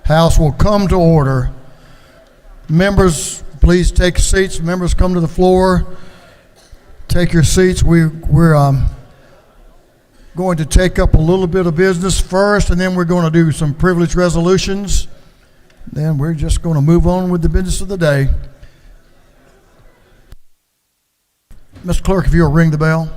House will come to order. Members, please take seats. Members, come to the floor. Take your seats. We're going to take up a little bit of business first, and then we're going to do some privilege resolutions. Then we're just going to move on with the business of the day. Mr. Clerk, if you'll ring the bell.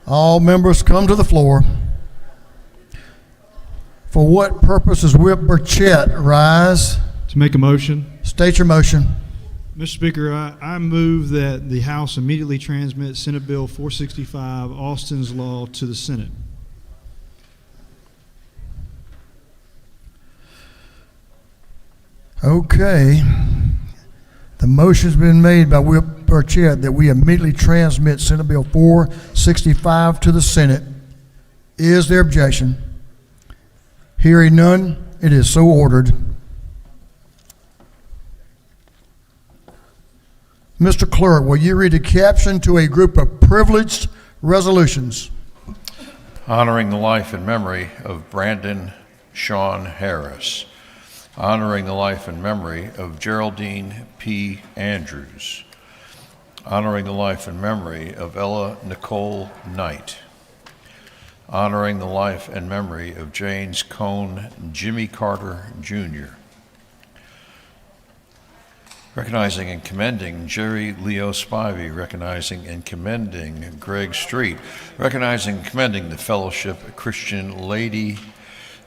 All members come to the floor. For what purpose does Whip Burchett rise? To make a motion. State your motion. Mr. Speaker, I move that the House immediately transmit Senate Bill 465, Austin's Law, to the Senate. Okay. The motion's been made by Whip Burchett that we immediately transmit Senate Bill 465 to the Senate. Is there objection? Hearing none, it is so ordered. Mr. Clerk, will you read a caption to a group of privileged resolutions? Honoring the life and memory of Brandon Sean Harris. Honoring the life and memory of Geraldine P. Andrews. Honoring the life and memory of Ella Nicole Knight. Honoring the life and memory of James Cone Jimmy Carter, Jr. Recognizing and commending Jerry Leo Spivey. Recognizing and commending Greg Street. Recognizing and commending the Fellowship Christian Lady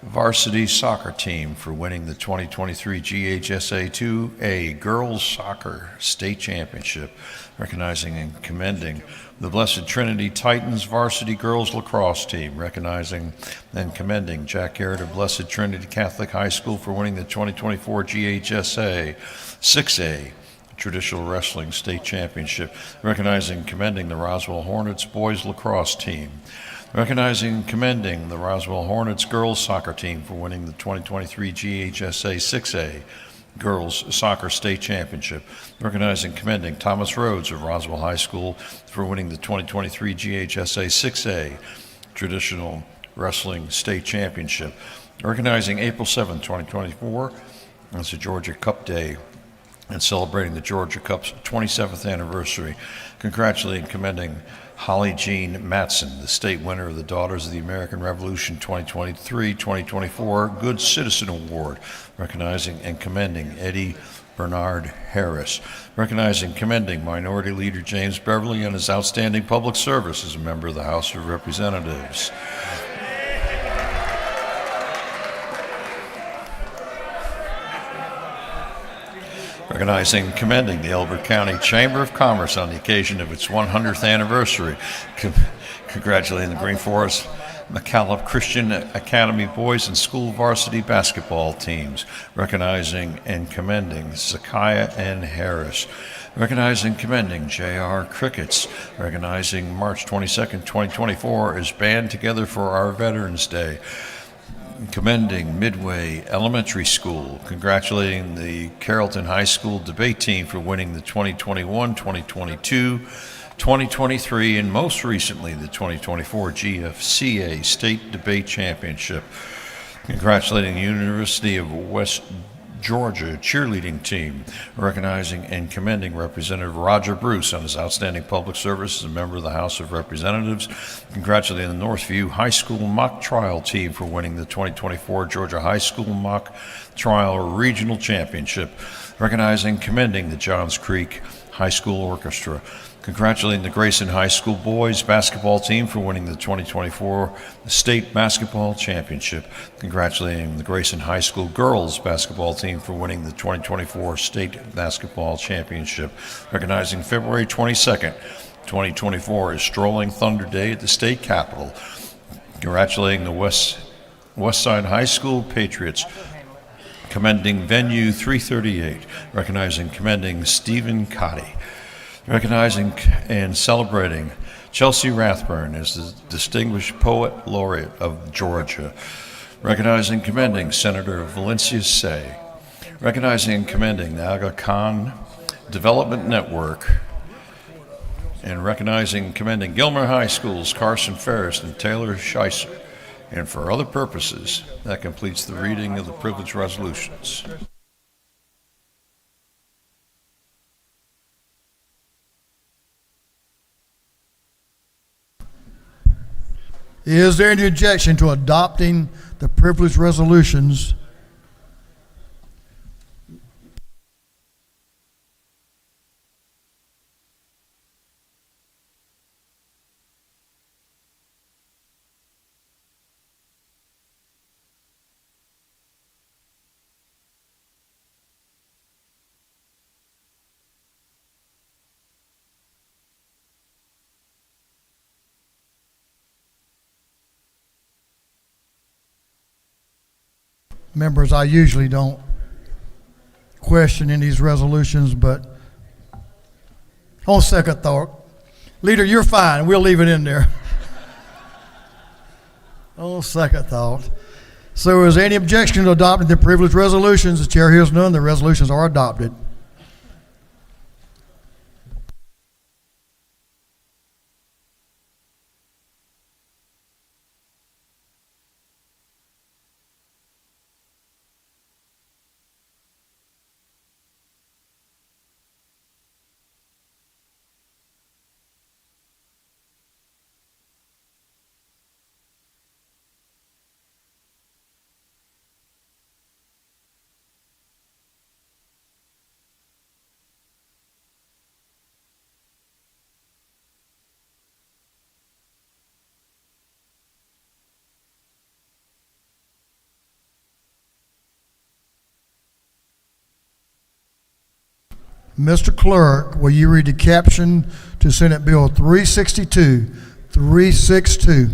Varsity Soccer Team for winning the 2023 GHSA 2A Girls Soccer State Championship. Recognizing and commending the Blessed Trinity Titans Varsity Girls Lacrosse Team. Recognizing and commending Jack Garrett of Blessed Trinity Catholic High School for winning the 2024 GHSA 6A Traditional Wrestling State Championship. Recognizing and commending the Roswell Hornets Boys Lacrosse Team. Recognizing and commending the Roswell Hornets Girls Soccer Team for winning the 2023 GHSA 6A Girls Soccer State Championship. Recognizing and commending Thomas Rhodes of Roswell High School for winning the 2023 GHSA 6A Traditional Wrestling State Championship. Recognizing April 7, 2024 as the Georgia Cup Day and celebrating the Georgia Cup's 27th anniversary. Congratulating and commending Holly Jean Matson, the state winner of the Daughters of the American Revolution 2023-2024 Good Citizen Award. Recognizing and commending Eddie Bernard Harris. Recognizing and commending Minority Leader James Beverly and his outstanding public service as a member of the House of Representatives. Recognizing and commending the Elbert County Chamber of Commerce on the occasion of its 100th anniversary. Congratulating the Green Forest McAuliffe Christian Academy boys and school varsity basketball teams. Recognizing and commending Zakiah N. Harris. Recognizing and commending J.R. Crickets. Recognizing March 22nd, 2024 is Band Together for Our Veterans Day. Commending Midway Elementary School. Congratulating the Carrollton High School debate team for winning the 2021, 2022, 2023, and most recently the 2024 GFCA State Debate Championship. Congratulating the University of West Georgia cheerleading team. Recognizing and commending Representative Roger Bruce on his outstanding public service as a member of the House of Representatives. Congratulating the Northview High School mock trial team for winning the 2024 Georgia High School mock trial regional championship. Recognizing and commending the Johns Creek High School Orchestra. Congratulating the Grayson High School boys basketball team for winning the 2024 State Basketball Championship. Congratulating the Grayson High School girls basketball team for winning the 2024 State Basketball Championship. Recognizing February 22nd, 2024 is Strolling Thunder Day at the state capitol. Congratulating the West Side High School Patriots. Commending Venue 338. Recognizing commending Stephen Cotty. Recognizing and celebrating Chelsea Rathburn as the Distinguished Poet Laureate of Georgia. Recognizing and commending Senator Valencia Say. Recognizing and commending the Aga Khan Development Network. And recognizing and commending Gilmer High School's Carson Ferris and Taylor Scheisser. And for other purposes, that completes the reading of the privilege resolutions. Is there any objection to adopting the privilege resolutions? Members, I usually don't question in these resolutions, but on second thought, Leader, you're fine. We'll leave it in there. On second thought. So is there any objection to adopting the privilege resolutions? The chair hears none. The resolutions are adopted. Mr. Clerk, will you read the caption to Senate Bill 362? 362.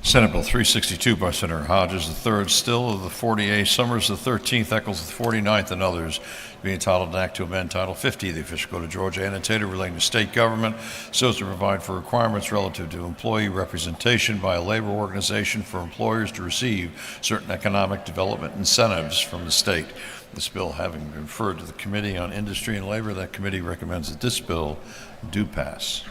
Senate Bill 362 by Senator Hodges III, Still of the 48, Summers the 13th, Eccles the 49th, and others, being entitled an act to amend Title 50 of the Official Code of Georgia, annotated relating to state government, so as to provide for requirements relative to employee representation by a labor organization for employers to receive certain economic development incentives from the state. This bill having been referred to the Committee on Industry and Labor, that committee recommends that this bill do pass.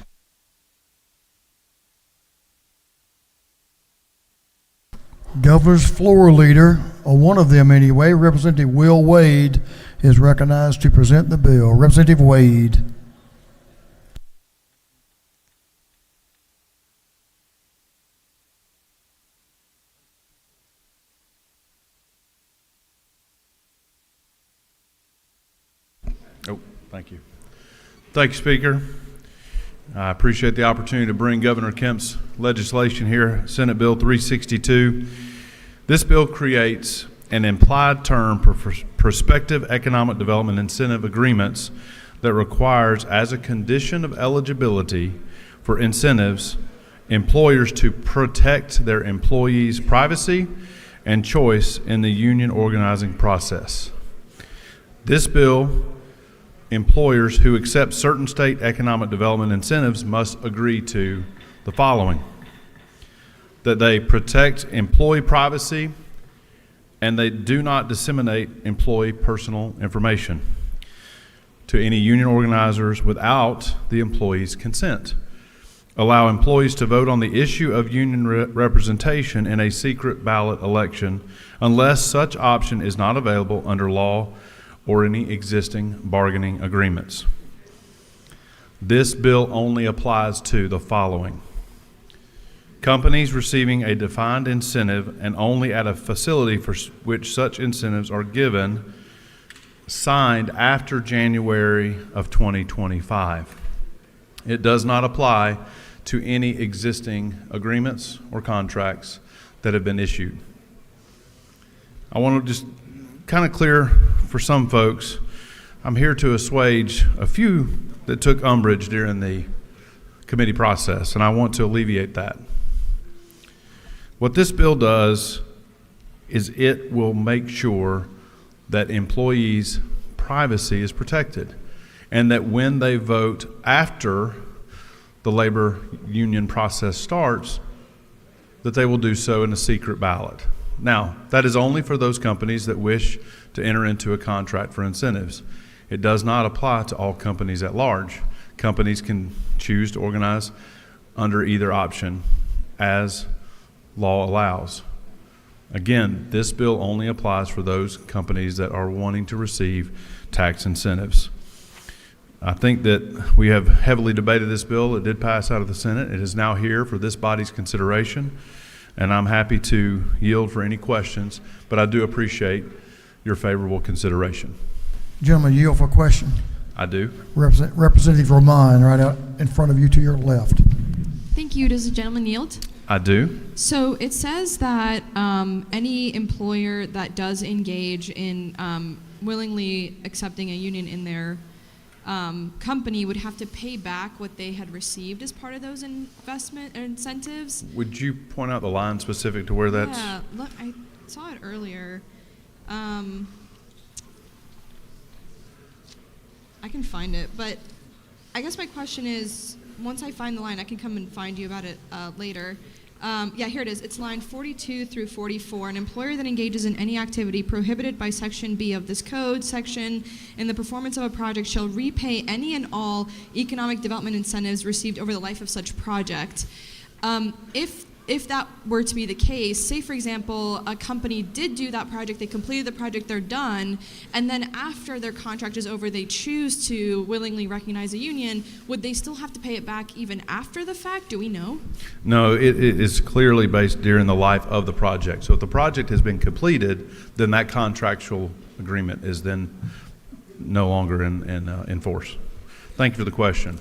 Governor's floor leader, or one of them anyway, Representative Will Wade, is recognized to present the bill. Representative Wade. Thank you. Thank you, Speaker. I appreciate the opportunity to bring Governor Kemp's legislation here, Senate Bill 362. This bill creates an implied term for prospective economic development incentive agreements that requires, as a condition of eligibility for incentives, employers to protect their employees' privacy and choice in the union organizing process. This bill, employers who accept certain state economic development incentives must agree to the following: that they protect employee privacy and they do not disseminate employee personal information to any union organizers without the employee's consent, allow employees to vote on the issue of union representation in a secret ballot election unless such option is not available under law or any existing bargaining agreements. This bill only applies to the following: companies receiving a defined incentive and only at a facility for which such incentives are given, signed after January of 2025. It does not apply to any existing agreements or contracts that have been issued. I want to just kind of clear for some folks, I'm here to assuage a few that took umbrage during the committee process, and I want to alleviate that. What this bill does is it will make sure that employees' privacy is protected. and that when they vote after the labor union process starts, that they will do so in a secret ballot. Now, that is only for those companies that wish to enter into a contract for incentives. It does not apply to all companies at large. Companies can choose to organize under either option as law allows. Again, this bill only applies for those companies that are wanting to receive tax incentives. I think that we have heavily debated this bill. It did pass out of the Senate. It is now here for this body's consideration, and I'm happy to yield for any questions, but I do appreciate your favorable consideration. Gentlemen, yield for question. I do. Representative Roman, right out in front of you to your left. Thank you. Does the gentleman yield? I do. So it says that any employer that does engage in willingly accepting a union in their company would have to pay back what they had received as part of those investment incentives. Would you point out the line specific to where that's? Yeah, look, I saw it earlier. I can find it, but I guess my question is, once I find the line, I can come and find you about it later. Yeah, here it is. It's line 42 through 44. An employer that engages in any activity prohibited by Section B of this code section in the performance of a project shall repay any and all economic development incentives received over the life of such project. If that were to be the case, say for example, a company did do that project, they completed the project, they're done, and then after their contract is over, they choose to willingly recognize a union, would they still have to pay it back even after the fact? Do we know? No, it is clearly based during the life of the project. So if the project has been completed, then that contractual agreement is then no longer in force. Thank you for the question.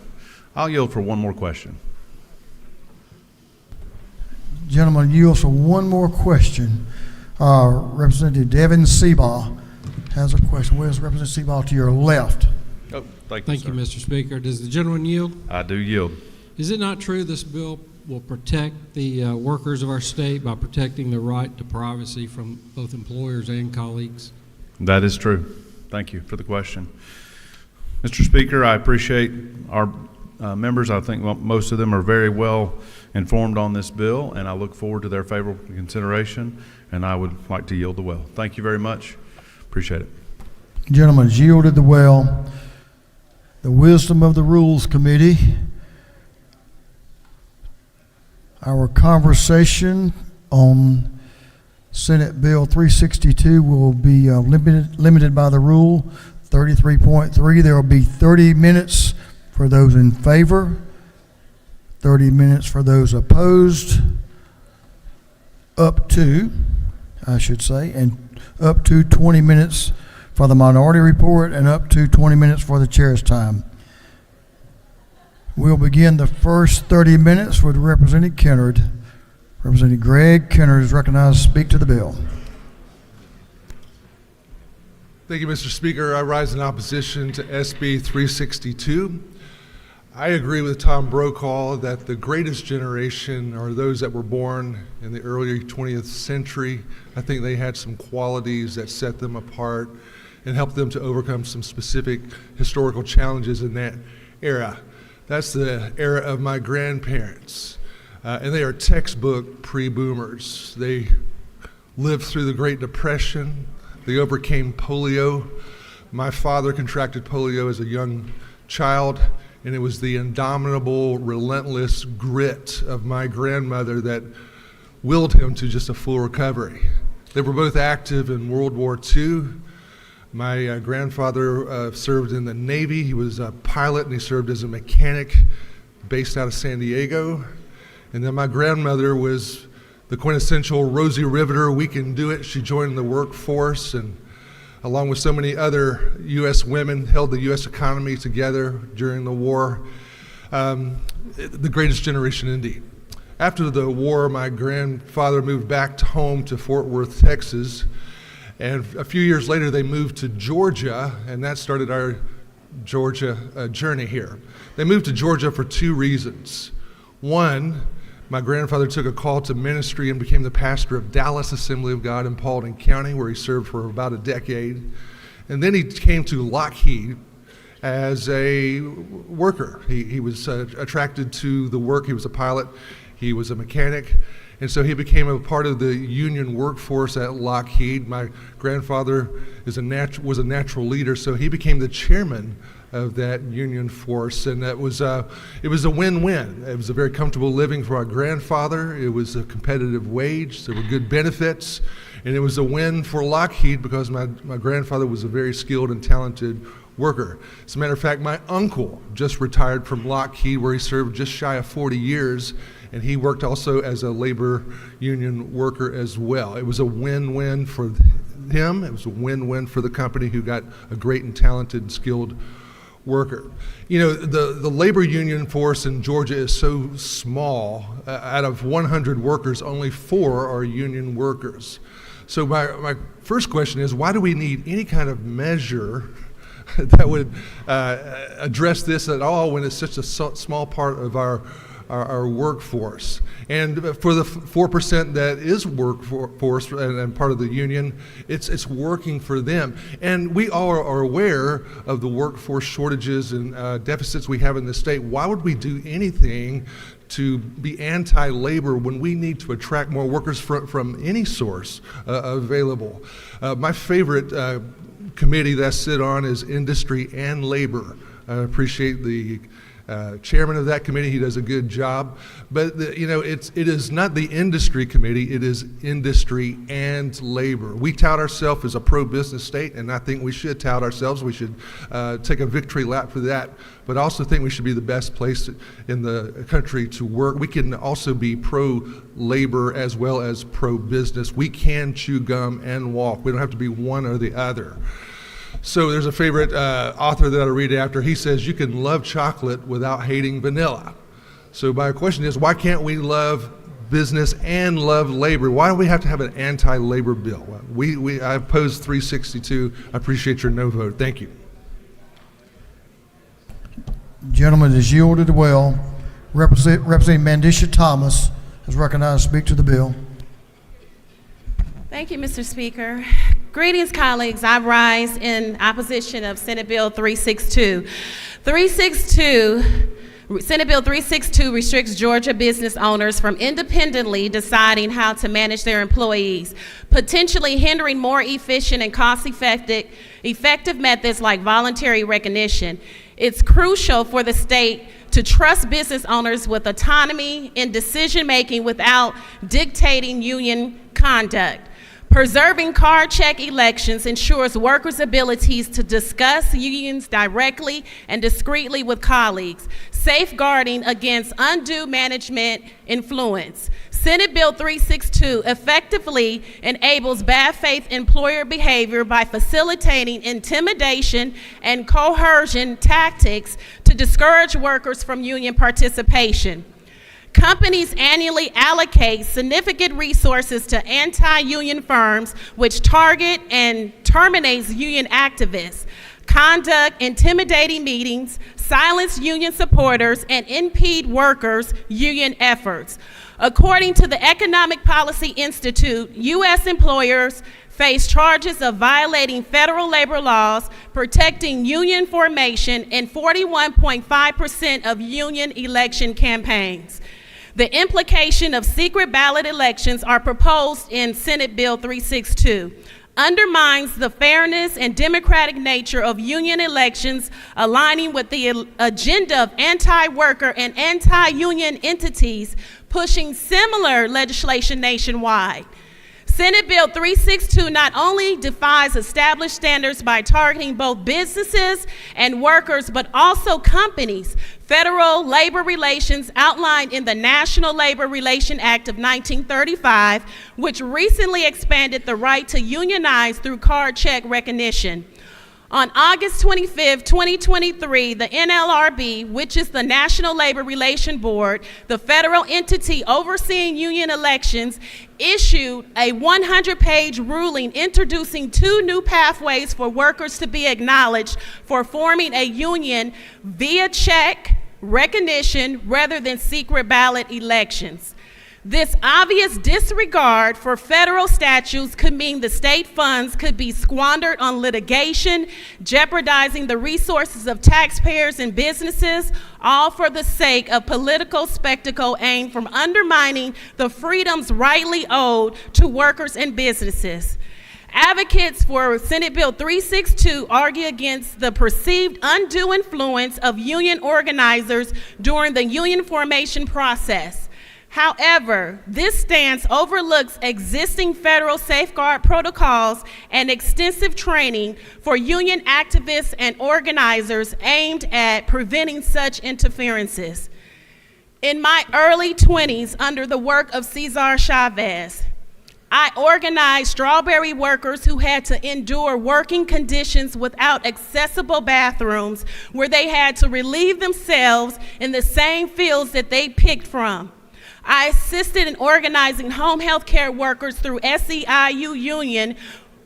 I'll yield for one more question. Gentlemen, yield for one more question. Representative Devin Seabaugh has a question. Where's Representative Seabaugh to your left? Oh, thank Thank you, Mr. Speaker. Does the gentleman yield? I do yield. Is it not true this bill will protect the workers of our state by protecting the right to privacy from both employers and colleagues? That is true. Thank you for the question. Mr. Speaker, I appreciate our members. I think most of them are very well informed on this bill, and I look forward to their favorable consideration, and I would like to yield the well. Thank you very much. Appreciate it. Gentlemen, yielded the well. The wisdom of the Rules Committee. Our conversation on Senate Bill 362 will be limited by the rule 33.3. There will be 30 minutes for those in favor, 30 minutes for those opposed, up to 20 minutes for the minority report, and up to 20 minutes for the chair's time. We'll begin the first 30 minutes with Representative Kennard. Representative Greg Kennard is recognized to speak to the bill. Thank you, Mr. Speaker. I rise in opposition to SB 362. I agree with Tom Brokaw that the greatest generation are those that were born in the early 20th century. I think they had some qualities that set them apart and helped them to overcome some specific historical challenges in that era. That's the era of my grandparents, and they are textbook pre-boomers. They lived through the Great Depression. They overcame polio. My father contracted polio as a young child, and it was the indomitable, relentless grit of my grandmother that willed him to just a full recovery. They were both active in World War II. My grandfather served in the Navy. He was a pilot, and he served as a mechanic based out of San Diego. And then my grandmother was the quintessential Rosie Riveter, we can do it. She joined the workforce, and along with so many other U.S. women, held the U.S. economy together during the war. The greatest generation indeed. After the war, my grandfather moved back home to Fort Worth, Texas, and a few years later they moved to Georgia, and that started our Georgia journey here. They moved to Georgia for two reasons. One, my grandfather took a call to ministry and became the pastor of Dallas Assembly of God in Paulding County, where he served for about a decade. And then he came to Lockheed as a worker. He was attracted to the work. He was a pilot. He was a mechanic. And so he became a part of the union workforce at Lockheed. My grandfather was a natural leader, so he became the chairman of that union force, and it was a win-win. It was a very comfortable living for our grandfather. It was a competitive wage. There were good benefits, and it was a win for Lockheed because my grandfather was a very skilled and talented worker. As a matter of fact, my uncle just retired from Lockheed, where he served just shy of 40 years, and he worked also as a labor union worker as well. It was a win-win for him. It was a win-win for the company, who got a great and talented and skilled worker. You know, the labor union force in Georgia is so small. Out of 100 workers, only 4 are union workers. So my first question is, why do we need any kind of measure that would address this at all when it's such a small part of our workforce? And for the 4% that is workforce and part of the union, it's working for them. And we all are aware of the workforce shortages and deficits we have in the state. Why would we do anything to be anti-labor when we need to attract more workers from any source available? My favorite committee that I sit on is Industry and Labor. I appreciate the chairman of that committee. He does a good job. But it is not the industry committee, it is industry and labor. We tout ourselves as a pro-business state, and I think we should tout ourselves. We should take a victory lap for that. But I also think we should be the best place in the country to work. We can also be pro-labor as well as pro-business. We can chew gum and walk. We don't have to be one or the other. So there's a favorite author that I read after. He says, you can love chocolate without hating vanilla. So my question is, why can't we love business and love labor? Why do we have to have an anti-labor bill? I oppose 362. I appreciate your no vote. Thank you. Gentleman is yielded well. Representing Mandisha Thomas is recognized to speak to the bill. Thank you, Mr. Speaker. Greetings, colleagues. I rise in opposition of Senate Bill 362. Senate Bill 362 restricts Georgia business owners from independently deciding how to manage their employees, potentially hindering more efficient and cost-effective methods like voluntary recognition. It's crucial for the state to trust business owners with autonomy in decision-making without dictating union conduct. Preserving card check elections ensures workers' abilities to discuss unions directly and discreetly with colleagues, safeguarding against undue management influence. Senate Bill 362 effectively enables bad faith employer behavior by facilitating intimidation and coercion tactics to discourage workers from union participation. Companies annually allocate significant resources to anti-union firms which target and terminate union activists, conduct intimidating meetings, silence union supporters, and impede workers' union efforts. According to the Economic Policy Institute, U.S. employers face charges of violating federal labor laws, protecting union formation in 41.5% of union election campaigns. The implication of secret ballot elections are proposed in Senate Bill 362. Undermines the fairness and democratic nature of union elections, aligning with the agenda of anti-worker and anti-union entities pushing similar legislation nationwide. Senate Bill 362 not only defies established standards by targeting both businesses and workers, but also companies. Federal labor relations outlined in the National Labor Relations Act of 1935, which recently expanded the right to unionize through card check recognition. On August 25, 2023, the NLRB, which is the National Labor Relations Board, the federal entity overseeing union elections, issued a 100-page ruling introducing 2 new pathways for workers to be acknowledged for forming a union via check recognition rather than secret ballot elections. This obvious disregard for federal statutes could mean the state funds could be squandered on litigation, jeopardizing the resources of taxpayers and businesses, all for the sake of political spectacle aimed from undermining the freedoms rightly owed to workers and businesses. Advocates for Senate Bill 362 argue against the perceived undue influence of union organizers during the union formation process. However, this stance overlooks existing federal safeguard protocols and extensive training for union activists and organizers aimed at preventing such interferences. In my early 20s, under the work of Cesar Chavez, I organized strawberry workers who had to endure working conditions without accessible bathrooms, where they had to relieve themselves in the same fields that they picked from. I assisted in organizing home health care workers through SEIU union,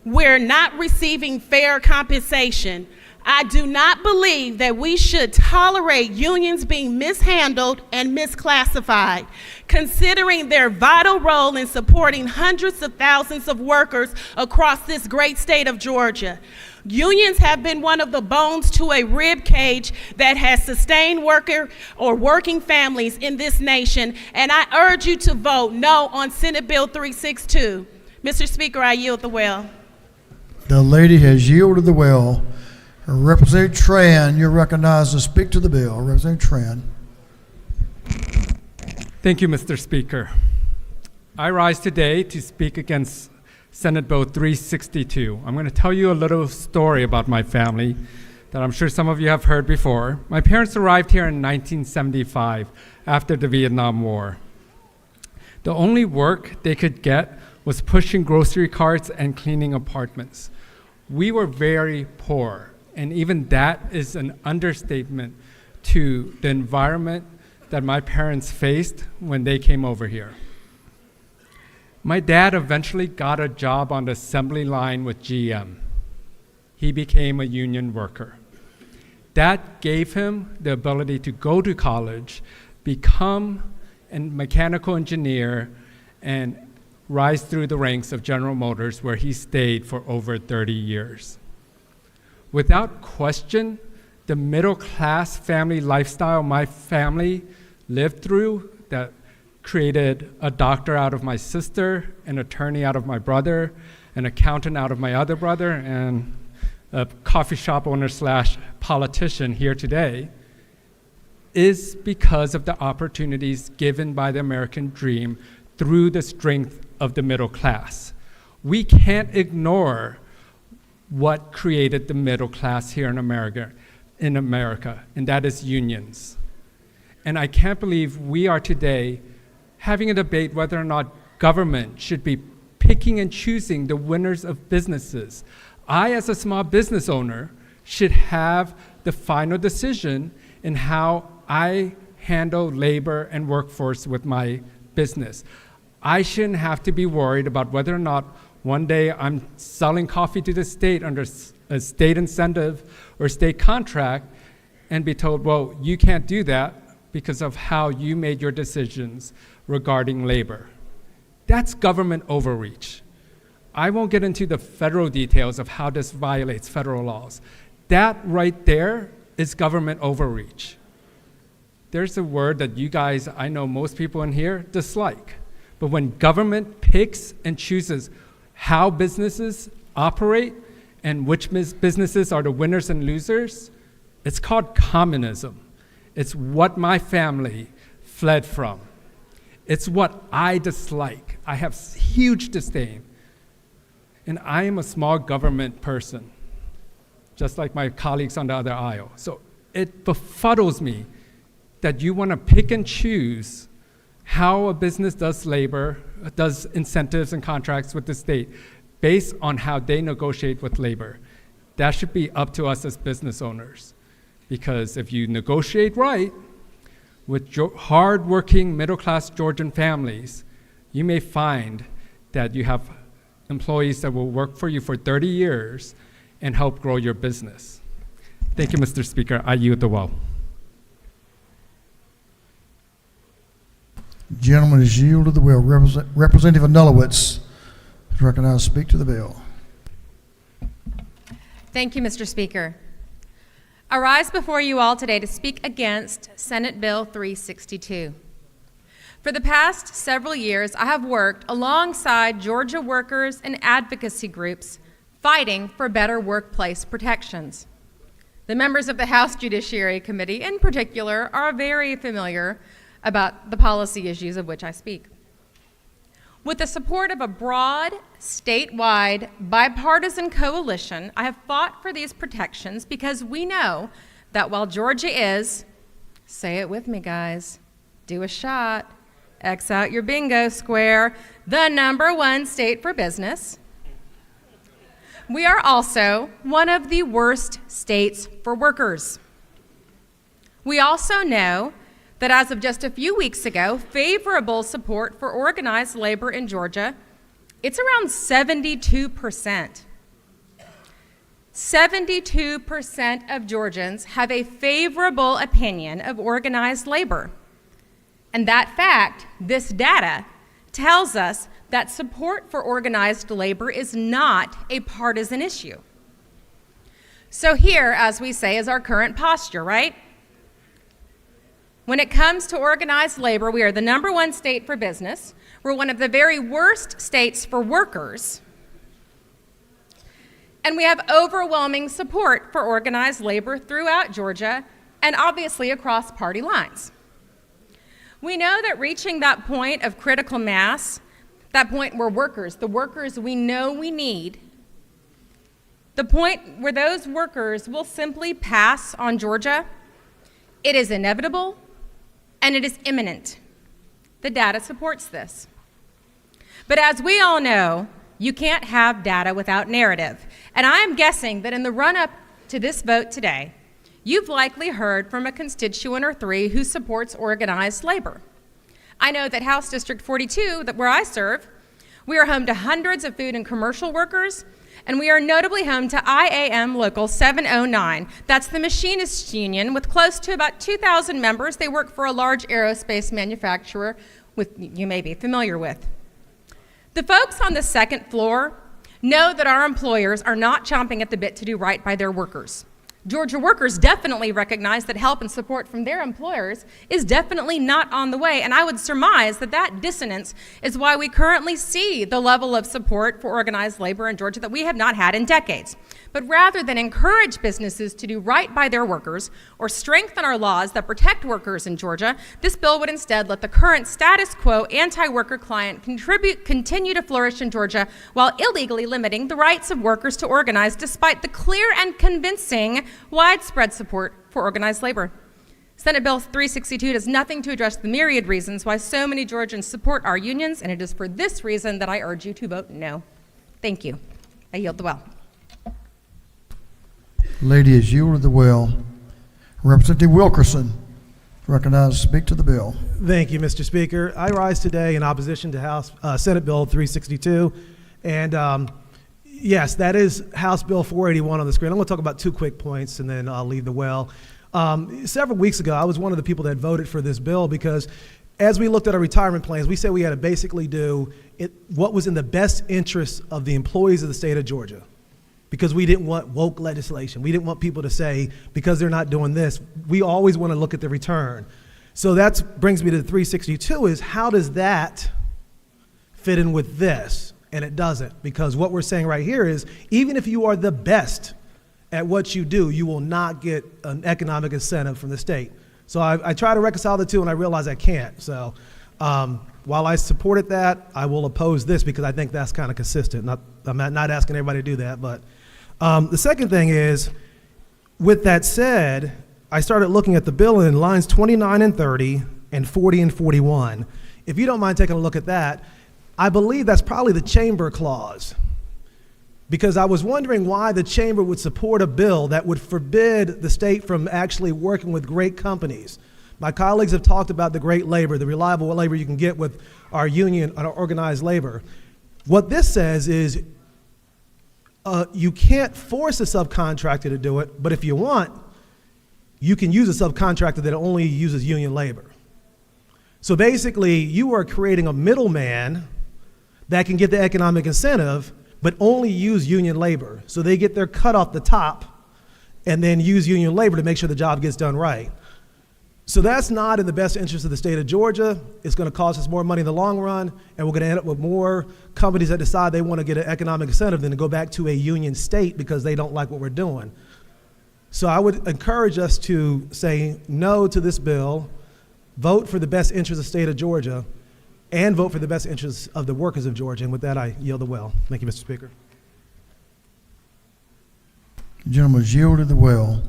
where not receiving fair compensation. I do not believe that we should tolerate unions being mishandled and misclassified, considering their vital role in supporting hundreds of thousands of workers across this great state of Georgia. Unions have been one of the bones to a rib cage that has sustained worker or working families in this nation, and I urge you to vote no on Senate Bill 362. Mr. Speaker, I yield the well. The lady has yielded the well. Representative Tran, you're recognized to speak to the bill. Representative Tran. Thank you, Mr. Speaker. I rise today to speak against Senate Bill 362. I'm going to tell you a little story about my family that I'm sure some of you have heard before. My parents arrived here in 1975 after the Vietnam War. The only work they could get was pushing grocery carts and cleaning apartments. We were very poor, and even that is an understatement to the environment that my parents faced when they came over here. My dad eventually got a job on the assembly line with GM. He became a union worker. That gave him the ability to go to college, become a mechanical engineer, and rise through the ranks of General Motors, where he stayed for over 30 years. Without question, the middle-class family lifestyle my family lived through that created a doctor out of my sister, an attorney out of my brother, an accountant out of my other brother, and a coffee shop owner / politician here today, is because of the opportunities given by the American dream through the strength of the middle class. We can't ignore what created the middle class here in America, and that is unions. And I can't believe we are today having a debate whether or not government should be picking and choosing the winners of businesses. I, as a small business owner, should have the final decision in how I handle labor and workforce with my business. I shouldn't have to be worried about whether or not one day I'm selling coffee to the state under a state incentive or state contract and be told, well, you can't do that because of how you made your decisions regarding labor. That's government overreach. I won't get into the federal details of how this violates federal laws. That right there is government overreach. There's a word that you guys, I know most people in here, dislike. But when government picks and chooses how businesses operate and which businesses are the winners and losers, it's called communism. It's what my family fled from. It's what I dislike. I have huge disdain. And I am a small government person, just like my colleagues on the other aisle. So it befuddles me that you want to pick and choose how a business does labor, does incentives and contracts with the state based on how they negotiate with labor. That should be up to us as business owners. Because if you negotiate right with hard-working middle-class Georgian families, you may find that you have employees that will work for you for 30 years and help grow your business. Thank you, Mr. Speaker. I yield the well. Gentleman is yielded the will. Representative Nulowitz is recognized to speak to the bill. Thank you, Mr. Speaker. I rise before you all today to speak against Senate Bill 362. For the past several years, I have worked alongside Georgia workers and advocacy groups fighting for better workplace protections. The members of the House Judiciary Committee, in particular, are very familiar about the policy issues of which I speak. With the support of a broad, statewide, bipartisan coalition, I have fought for these protections because we know that while Georgia is, say it with me guys, do a shot, X out your bingo square, the #1 state for business, we are also one of the worst states for workers. We also know that as of just a few weeks ago, favorable support for organized labor in Georgia, it's around 72%. 72% of Georgians have a favorable opinion of organized labor. And that fact, this data, tells us that support for organized labor is not a partisan issue. So here, as we say, is our current posture, right? When it comes to organized labor, we are the #1 state for business. We're one of the very worst states for workers. And we have overwhelming support for organized labor throughout Georgia and obviously across party lines. We know that reaching that point of critical mass, that point where the workers we know we need, the point where those workers will simply pass on Georgia, it is inevitable and it is imminent. The data supports this. But as we all know, you can't have data without narrative. And I am guessing that in the run-up to this vote today, you've likely heard from a constituent or three who supports organized labor. I know that House District 42, where I serve, we are home to hundreds of food and commercial workers, and we are notably home to IAM Local 709. That's the Machinists Union with close to about 2,000 members. They work for a large aerospace manufacturer you may be familiar with. The folks on the second floor know that our employers are not chomping at the bit to do right by their workers. Georgia workers definitely recognize that help and support from their employers is definitely not on the way, and I would surmise that that dissonance is why we currently see the level of support for organized labor in Georgia that we have not had in decades. But rather than encourage businesses to do right by their workers or strengthen our laws that protect workers in Georgia, this bill would instead let the current status quo anti-worker client continue to flourish in Georgia while illegally limiting the rights of workers to organize despite the clear and convincing widespread support for organized labor. Senate Bill 362 does nothing to address the myriad reasons why so many Georgians support our unions, and it is for this reason that I urge you to vote no. Thank you. I yield the well. Lady is yielded the well. Representative Wilkerson recognized to speak to the bill. Thank you, Mr. Speaker. I rise today in opposition to Senate Bill 362. And yes, that is House Bill 481 on the screen. I'm going to talk about two quick points and then I'll leave the well. Several weeks ago, I was one of the people that voted for this bill because as we looked at our retirement plans, we said we had to basically do what was in the best interest of the employees of the state of Georgia. Because we didn't want woke legislation. We didn't want people to say, because they're not doing this, we always want to look at the return. So that brings me to the 362 is how does that fit in with this? And it doesn't, because what we're saying right here is even if you are the best at what you do, you will not get an economic incentive from the state. So I try to reconcile the two and I realize I can't. So while I supported that, I will oppose this because I think that's kind of consistent. I'm not asking everybody to do that, but the second thing is, with that said, I started looking at the bill in lines 29 and 30 and 40 and 41. If you don't mind taking a look at that, I believe that's probably the chamber clause. Because I was wondering why the chamber would support a bill that would forbid the state from actually working with great companies. My colleagues have talked about the great labor, the reliable labor you can get with our union and our organized labor. What this says is you can't force a subcontractor to do it, but if you want, you can use a subcontractor that only uses union labor. So basically, you are creating a middleman that can get the economic incentive, but only use union labor. So they get their cut off the top and then use union labor to make sure the job gets done right. So that's not in the best interest of the state of Georgia. It's going to cost us more money in the long run, and we're going to end up with more companies that decide they want to get an economic incentive than to go back to a union state because they don't like what we're doing. So I would encourage us to say no to this bill, vote for the best interest of the state of Georgia, and vote for the best interests of the workers of Georgia. And with that, I yield the well. Thank you, Mr. Speaker. The gentleman has yielded the well.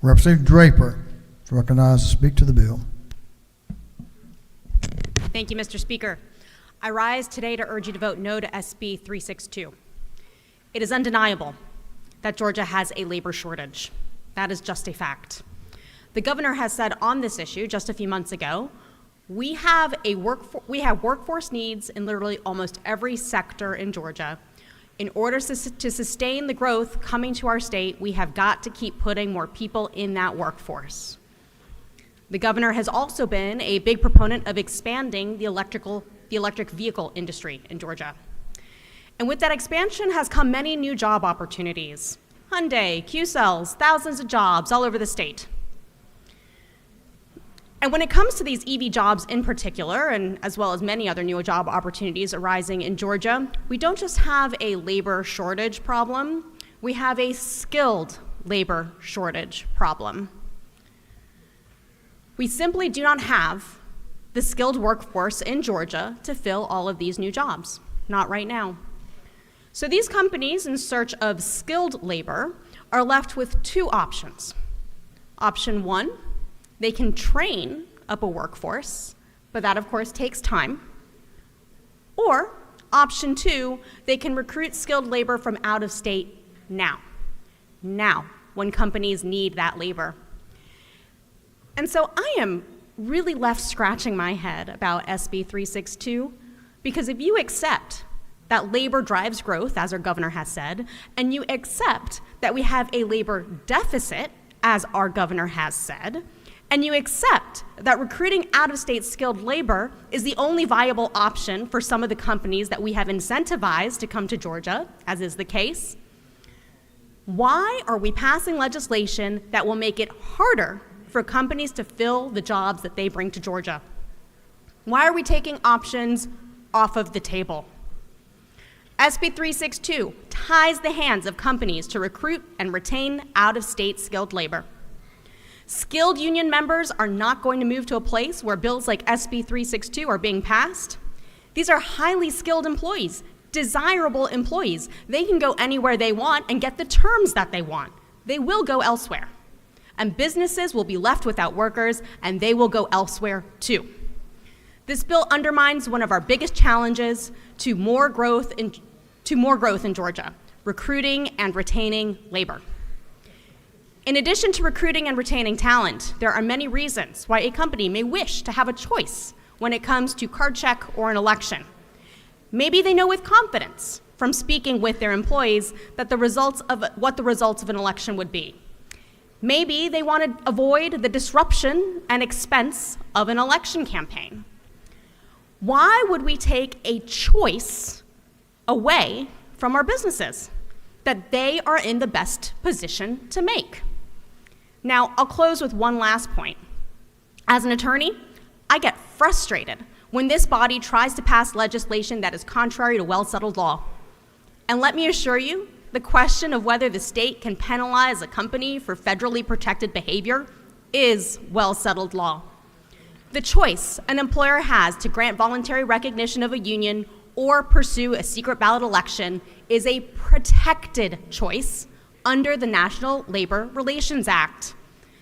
Representative Draper is recognized to speak to the bill. Thank you, Mr. Speaker. I rise today to urge you to vote no to SB 362. It is undeniable that Georgia has a labor shortage. That is just a fact. The governor has said on this issue just a few months ago, we have workforce needs in literally almost every sector in Georgia. In order to sustain the growth coming to our state, we have got to keep putting more people in that workforce. The governor has also been a big proponent of expanding the electric vehicle industry in Georgia. And with that expansion has come many new job opportunities. Hyundai, Q-Cells, thousands of jobs all over the state. And when it comes to these EV jobs in particular, and as well as many other new job opportunities arising in Georgia, we don't just have a labor shortage problem, we have a skilled labor shortage problem. We simply do not have the skilled workforce in Georgia to fill all of these new jobs, not right now. So these companies in search of skilled labor are left with two options. Option one, they can train up a workforce, but that of course takes time. Or option two, they can recruit skilled labor from out of state now, when companies need that labor. And so I am really left scratching my head about SB 362, because if you accept that labor drives growth, as our governor has said, and you accept that we have a labor deficit, as our governor has said, and you accept that recruiting out-of-state skilled labor is the only viable option for some of the companies that we have incentivized to come to Georgia, as is the case, why are we passing legislation that will make it harder for companies to fill the jobs that they bring to Georgia? Why are we taking options off of the table? SB 362 ties the hands of companies to recruit and retain out-of-state skilled labor. Skilled union members are not going to move to a place where bills like SB 362 are being passed. These are highly skilled employees, desirable employees. They can go anywhere they want and get the terms that they want. They will go elsewhere. And businesses will be left without workers, and they will go elsewhere too. This bill undermines one of our biggest challenges to more growth in Georgia, recruiting and retaining labor. In addition to recruiting and retaining talent, there are many reasons why a company may wish to have a choice when it comes to card check or an election. Maybe they know with confidence from speaking with their employees that what the results of an election would be. Maybe they want to avoid the disruption and expense of an election campaign. Why would we take a choice away from our businesses that they are in the best position to make? Now, I'll close with one last point. As an attorney, I get frustrated when this body tries to pass legislation that is contrary to well-settled law. And let me assure you, the question of whether the state can penalize a company for federally protected behavior is well-settled law. The choice an employer has to grant voluntary recognition of a union or pursue a secret ballot election is a protected choice under the National Labor Relations Act.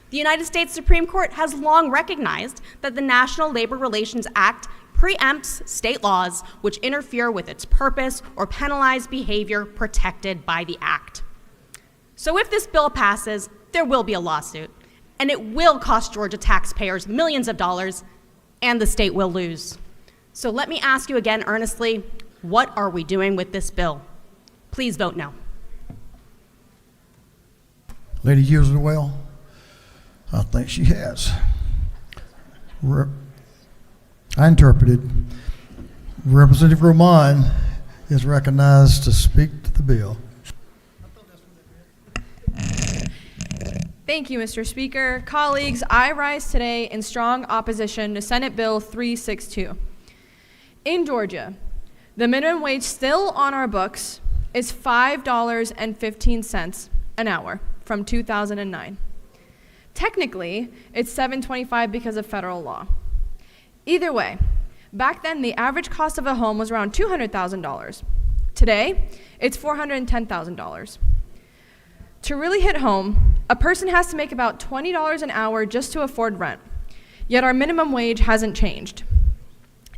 The United States Supreme Court has long recognized that the National Labor Relations Act preempts state laws which interfere with its purpose or penalize behavior protected by the act. So if this bill passes, there will be a lawsuit, and it will cost Georgia taxpayers millions of dollars, and the state will lose. So let me ask you again earnestly, what are we doing with this bill? Please vote no. Lady yields the well. I think she has. I interpreted. Representative Roman is recognized to speak to the bill. Thank you, Mr. Speaker. Colleagues, I rise today in strong opposition to Senate Bill 362. In Georgia, the minimum wage still on our books is $5.15 an hour from 2009. Technically, it's $7.25 because of federal law. Either way, back then the average cost of a home was around $200,000. Today, it's $410,000. To really hit home, a person has to make about $20 an hour just to afford rent, yet our minimum wage hasn't changed.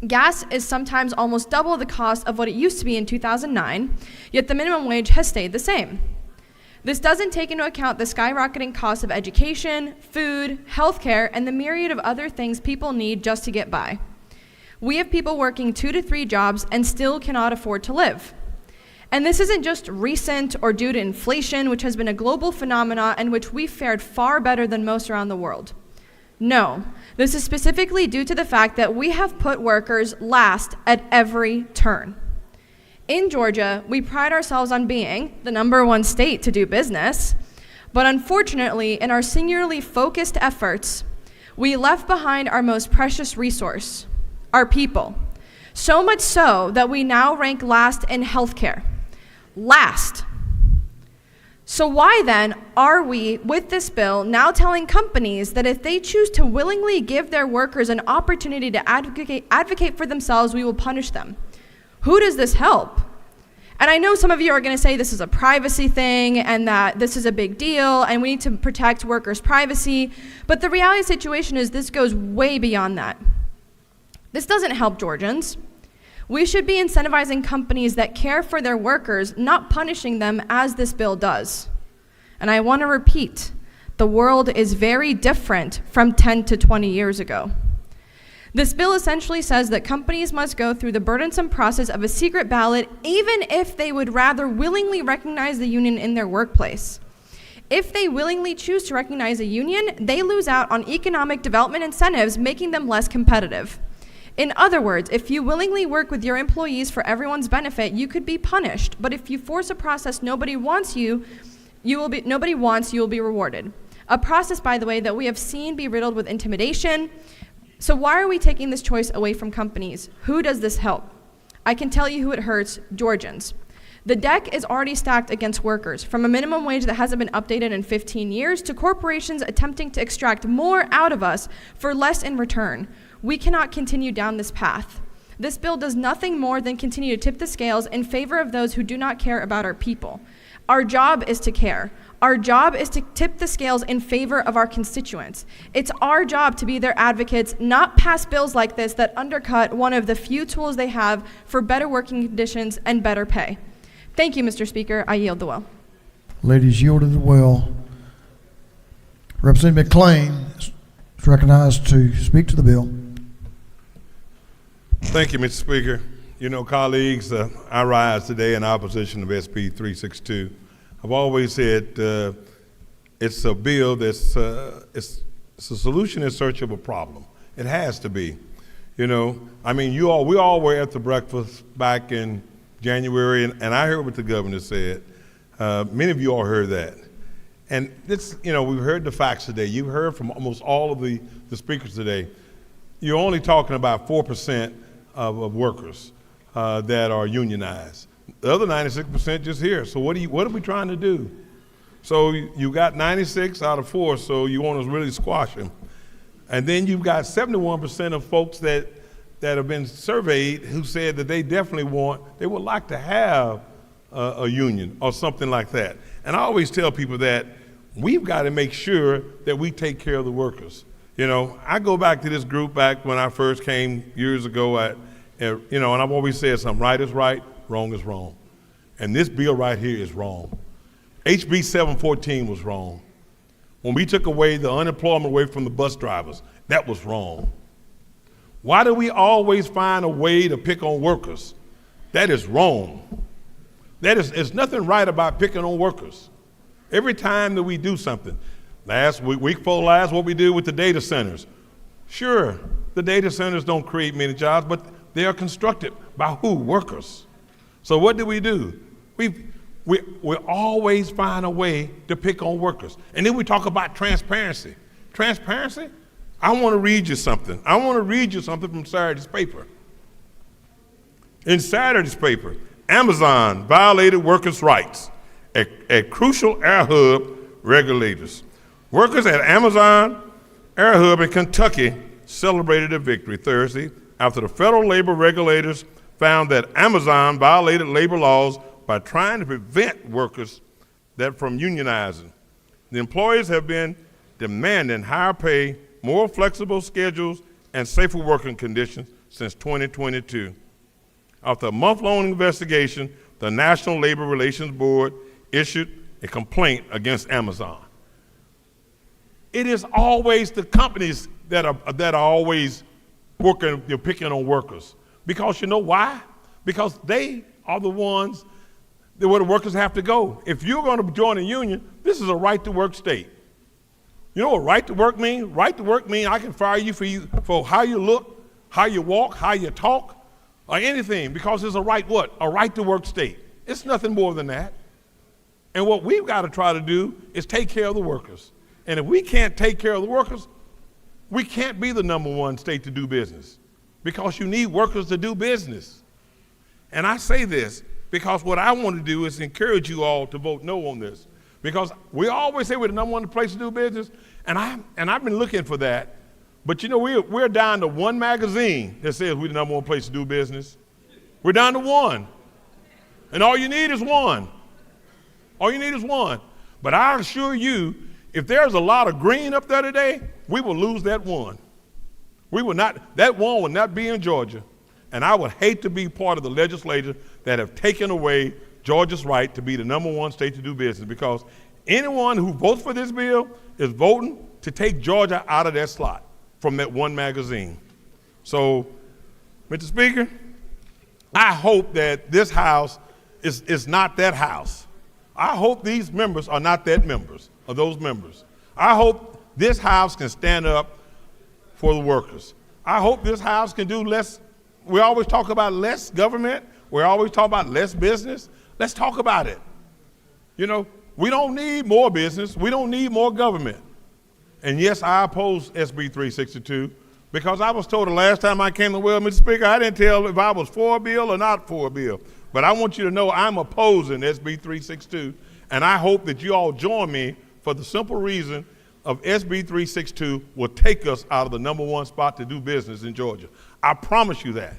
Gas is sometimes almost double the cost of what it used to be in 2009, yet the minimum wage has stayed the same. This doesn't take into account the skyrocketing cost of education, food, healthcare, and the myriad of other things people need just to get by. We have people working 2 to 3 jobs and still cannot afford to live. And this isn't just recent or due to inflation, which has been a global phenomenon and which we've fared far better than most around the world. No, this is specifically due to the fact that we have put workers last at every turn. In Georgia, we pride ourselves on being the #1 state to do business, but unfortunately, in our singularly focused efforts, we left behind our most precious resource, our people. So much so that we now rank last in healthcare. Last. So why then are we, with this bill, now telling companies that if they choose to willingly give their workers an opportunity to advocate for themselves, we will punish them? Who does this help? And I know some of you are going to say this is a privacy thing and that this is a big deal and we need to protect workers' privacy, but the reality of the situation is this goes way beyond that. This doesn't help Georgians. We should be incentivizing companies that care for their workers, not punishing them as this bill does. And I want to repeat, the world is very different from 10 to 20 years ago. This bill essentially says that companies must go through the burdensome process of a secret ballot even if they would rather willingly recognize the union in their workplace. If they willingly choose to recognize a union, they lose out on economic development incentives, making them less competitive. In other words, if you willingly work with your employees for everyone's benefit, you could be punished. But if you force a process nobody wants, you will be rewarded. A process, by the way, that we have seen be riddled with intimidation. So why are we taking this choice away from companies? Who does this help? I can tell you who it hurts: Georgians. The deck is already stacked against workers, from a minimum wage that hasn't been updated in 15 years to corporations attempting to extract more out of us for less in return. We cannot continue down this path. This bill does nothing more than continue to tip the scales in favor of those who do not care about our people. Our job is to care. Our job is to tip the scales in favor of our constituents. It's our job to be their advocates, not pass bills like this that undercut one of the few tools they have for better working conditions and better pay. Thank you, Mr. Speaker. I yield the well. Ladies yielded the well. Representative McLean is recognized to speak to the bill. Thank you, Mr. Speaker. You know, colleagues, I rise today in opposition of SB 362. I've always said it's a bill that's it's a solution in search of a problem. It has to be. You know, I mean, we all were at the breakfast back in January, and I heard what the governor said. Many of you all heard that. And this, you know, we've heard the facts today. You've heard from almost all of the speakers today. You're only talking about 4% of workers that are unionized. The other 96% just here. So what are we trying to do? So you got 96 out of 4, so you want to really squash them. And then you've got 71% of folks that have been surveyed who said that they would like to have a union or something like that. And I always tell people that we've got to make sure that we take care of the workers. You know, I go back to this group back when I first came years ago and I've always said something: right is right, wrong is wrong. And this bill right here is wrong. HB 714 was wrong. When we took away the unemployment away from the bus drivers, that was wrong. Why do we always find a way to pick on workers? That is wrong. There's nothing right about picking on workers. Every time that we do something, week before last, what we did with the data centers. Sure, the data centers don't create many jobs, but they are constructed by who? Workers. So what do? We always find a way to pick on workers. And then we talk about transparency. Transparency? I want to read you something. I want to read you something from Saturday's paper. In Saturday's paper, Amazon violated workers' rights at crucial air hub regulators. Workers at Amazon Air Hub in Kentucky celebrated a victory Thursday after the federal labor regulators found that Amazon violated labor laws by trying to prevent workers from unionizing. The employees have been demanding higher pay, more flexible schedules, and safer working conditions since 2022. After a month-long investigation, the National Labor Relations Board issued a complaint against Amazon. It is always the companies that are always working, they're picking on workers. Because you know why? Because they are the ones where the workers have to go. If you're going to join a union, this is a right-to-work state. You know what right to work means? Right to work means I can fire you for how you look, how you walk, how you talk, or anything, because it's a right what? A right-to-work state. It's nothing more than that. And what we've got to try to do is take care of the workers. And if we can't take care of the workers, we can't be the #1 state to do business, because you need workers to do business. And I say this because what I want to do is encourage you all to vote no on this, because we always say we're the #1 place to do business, and I've been looking for that. But you know, we're down to one magazine that says we're the #1 place to do business. We're down to one. And all you need is one. All you need is one. But I assure you, if there's a lot of green up there today, we will lose that one. That one will not be in Georgia. And I would hate to be part of the legislature that have taken away Georgia's right to be the #1 state to do business, because anyone who votes for this bill is voting to take Georgia out of that slot from that one magazine. So, Mr. Speaker, I hope that this House is not that House. I hope these members are not that members, or those members. I hope this House can stand up for the workers. I hope this House can do less. We always talk about less government. We always talk about less business. Let's talk about it. You know, we don't need more business. We don't need more government. And yes, I oppose SB 362, because I was told the last time I came to Mr. Speaker, I didn't tell if I was for a bill or not for a bill. But I want you to know I'm opposing SB 362, and I hope that you all join me for the simple reason of SB 362 will take us out of the #1 spot to do business in Georgia. I promise you that.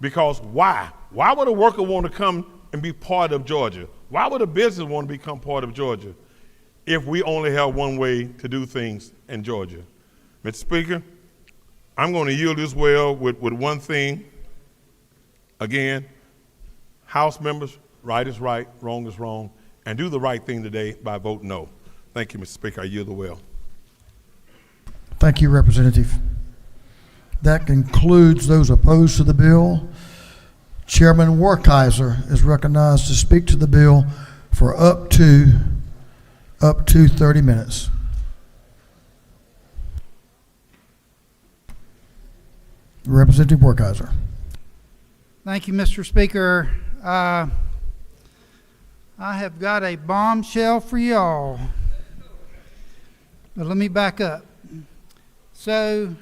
Because why? Why would a worker want to come and be part of Georgia? Why would a business want to become part of Georgia if we only have one way to do things in Georgia? Mr. Speaker, I'm going to yield as well with one thing. Again, House members, right is right, wrong is wrong, and do the right thing today by voting no. Thank you, Mr. Speaker. I yield the well. Thank you, Representative. That concludes those opposed to the bill. Chairman Werkheiser is recognized to speak to the bill for up to 30 minutes. Representative Werkheiser. Thank you, Mr. Speaker. I have got a bombshell for y'all. But let me back up. So,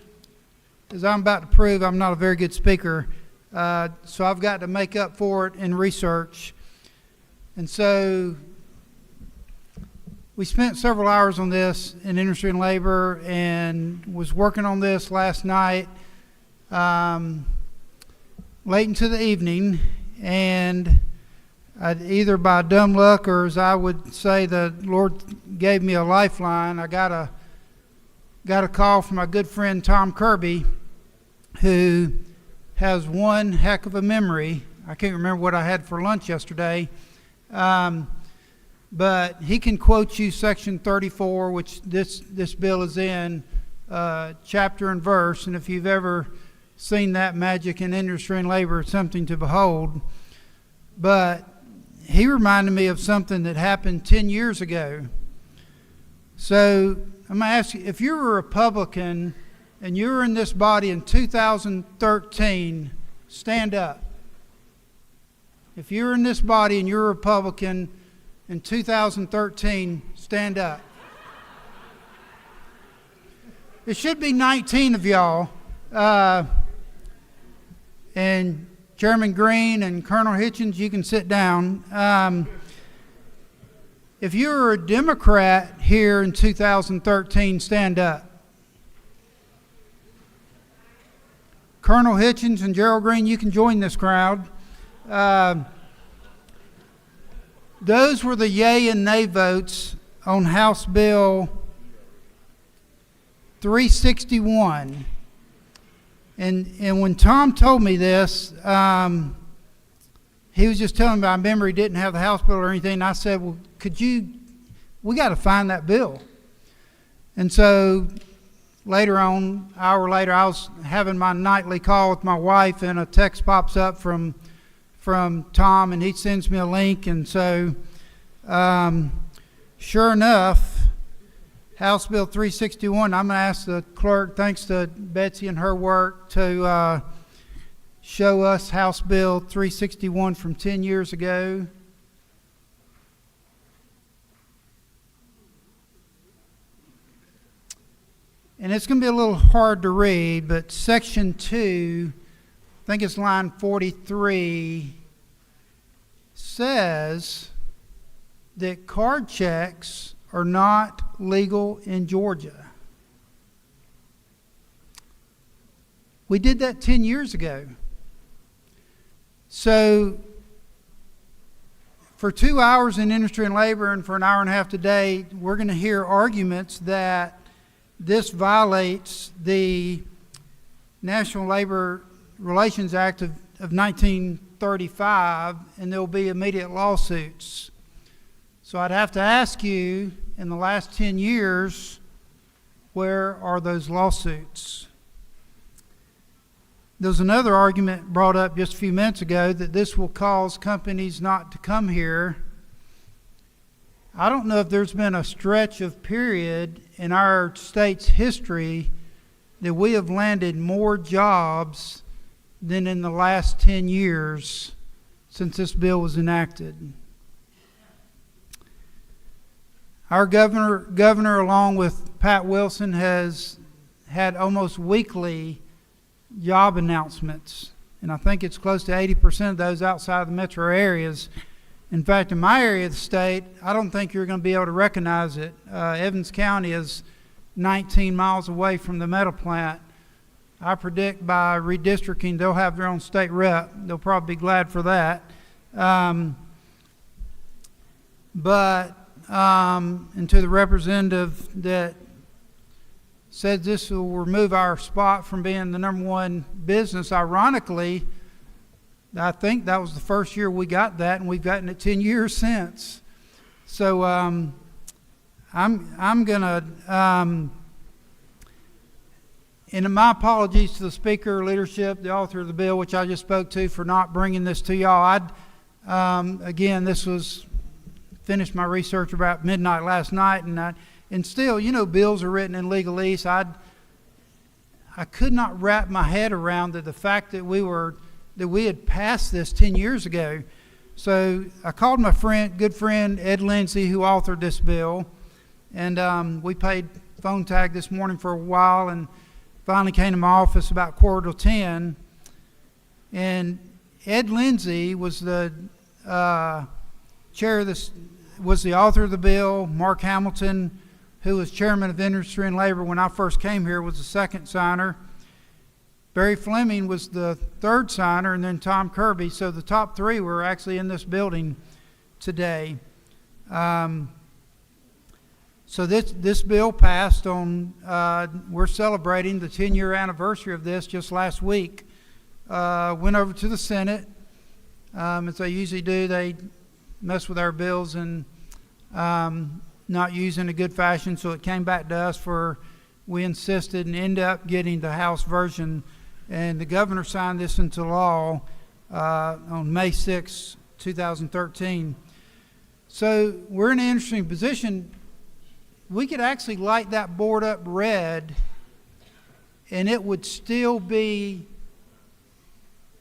as I'm about to prove, I'm not a very good speaker, so I've got to make up for it in research. And so, we spent several hours on this in Industry and Labor, and was working on this last night, late into the evening, and either by dumb luck, or as I would say, the Lord gave me a lifeline. I got a call from my good friend Tom Kirby, who has one heck of a memory. I can't remember what I had for lunch yesterday, but he can quote you Section 34, which this bill is in, chapter and verse. And if you've ever seen that magic in Industry and Labor, it's something to behold. But he reminded me of something that happened 10 years ago. So I'm going to ask you, if you're a Republican and you were in this body in 2013, stand up. If you were in this body and you're a Republican in 2013, stand up. It should be 19 of y'all. And Chairman Green and Colonel Hitchens, you can sit down. If you were a Democrat here in 2013, stand up. Colonel Hitchens and Gerald Green, you can join this crowd. Those were the yay and nay votes on House Bill 361. And when Tom told me this, he was just telling me, I remember he didn't have the House bill or anything. And I said, well, we got to find that bill. And so later on, an hour later, I was having my nightly call with my wife, and a text pops up from Tom, and he sends me a link. And so sure enough, House Bill 361, I'm going to ask the clerk, thanks to Betsy and her work, to show us House Bill 361 from 10 years ago. And it's going to be a little hard to read, but Section 2, I think it's line 43, says that card checks are not legal in Georgia. We did that 10 years ago. So for 2 hours in industry and labor and for an hour and a half today, we're going to hear arguments that this violates the National Labor Relations Act of 1935, and there will be immediate lawsuits. So I'd have to ask you, in the last 10 years, where are those lawsuits? There's another argument brought up just a few minutes ago that this will cause companies not to come here. I don't know if there's been a stretch of period in our state's history that we have landed more jobs than in the last 10 years since this bill was enacted. Our governor, along with Pat Wilson, has had almost weekly job announcements, and I think it's close to 80% of those outside of the metro areas. In fact, in my area of the state, I don't think you're going to be able to recognize it. Evans County is 19 miles away from the metal plant. I predict by redistricting, they'll have their own state rep. They'll probably be glad for that. And to the representative that said this will remove our spot from being the number one business, ironically, I think that was the first year we got that, and we've gotten it 10 years since. So I'm going to, and my apologies to the speaker, leadership, the author of the bill, which I just spoke to, for not bringing this to y'all. Again, this was finished my research about midnight last night, and still, bills are written in legalese. I could not wrap my head around the fact that we had passed this 10 years ago. So I called my good friend Ed Lindsay, who authored this bill, and we played phone tag this morning for a while, and finally came to my office about 9:45. And Ed Lindsay was the chair of this, was the author of the bill. Mark Hamilton, who was chairman of Industry and Labor when I first came here, was the second signer. Barry Fleming was the third signer, and then Tom Kirby. So the top three were actually in this building today. So this bill passed on, we're celebrating the 10-year anniversary of this just last week. Went over to the Senate. As they usually do, they mess with our bills and not use in a good fashion, so it came back to us we insisted and ended up getting the House version, and the governor signed this into law on May 6, 2013. So we're in an interesting position. We could actually light that board up red and it would still be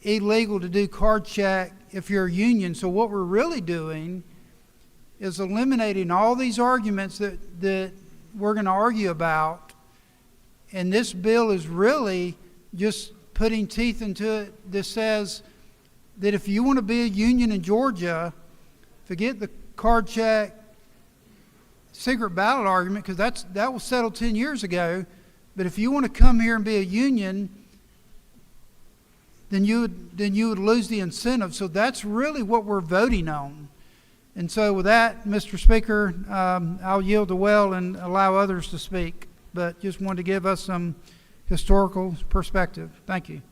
illegal to do card check if you're a union. So what we're really doing is eliminating all these arguments that we're going to argue about. And this bill is really just putting teeth into it that says that if you want to be a union in Georgia, forget the card check, secret ballot argument, because that was settled 10 years ago. But if you want to come here and be a union, then you would lose the incentive. So that's really what we're voting on. And so with that, Mr. Speaker, I'll yield the well and allow others to speak. But just wanted to give us some historical perspective. Thank you.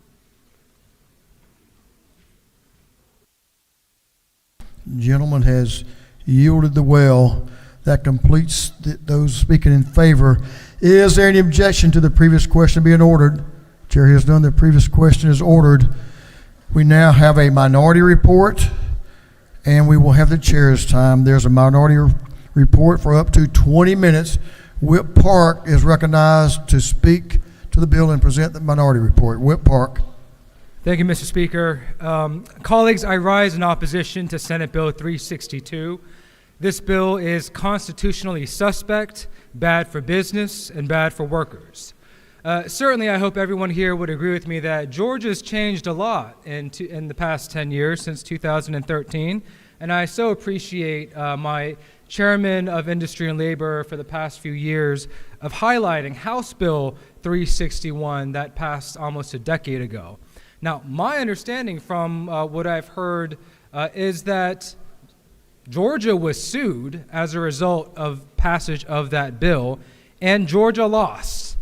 Gentleman has yielded the well. That completes those speaking in favor. Is there any objection to the previous question being ordered? Chair has done. The previous question is ordered. We now have a minority report, and we will have the chair's time. There's a minority report for up to 20 minutes. Whip Park is recognized to speak to the bill and present the minority report. Whip Park. Thank you, Mr. Speaker. Colleagues, I rise in opposition to Senate Bill 362. This bill is constitutionally suspect, bad for business, and bad for workers. Certainly, I hope everyone here would agree with me that Georgia's changed a lot in the past 10 years, since 2013, and I so appreciate my chairman of Industry and Labor for the past few years of highlighting House Bill 361 that passed almost a decade ago. Now, my understanding from what I've heard is that Georgia was sued as a result of passage of that bill, and Georgia lost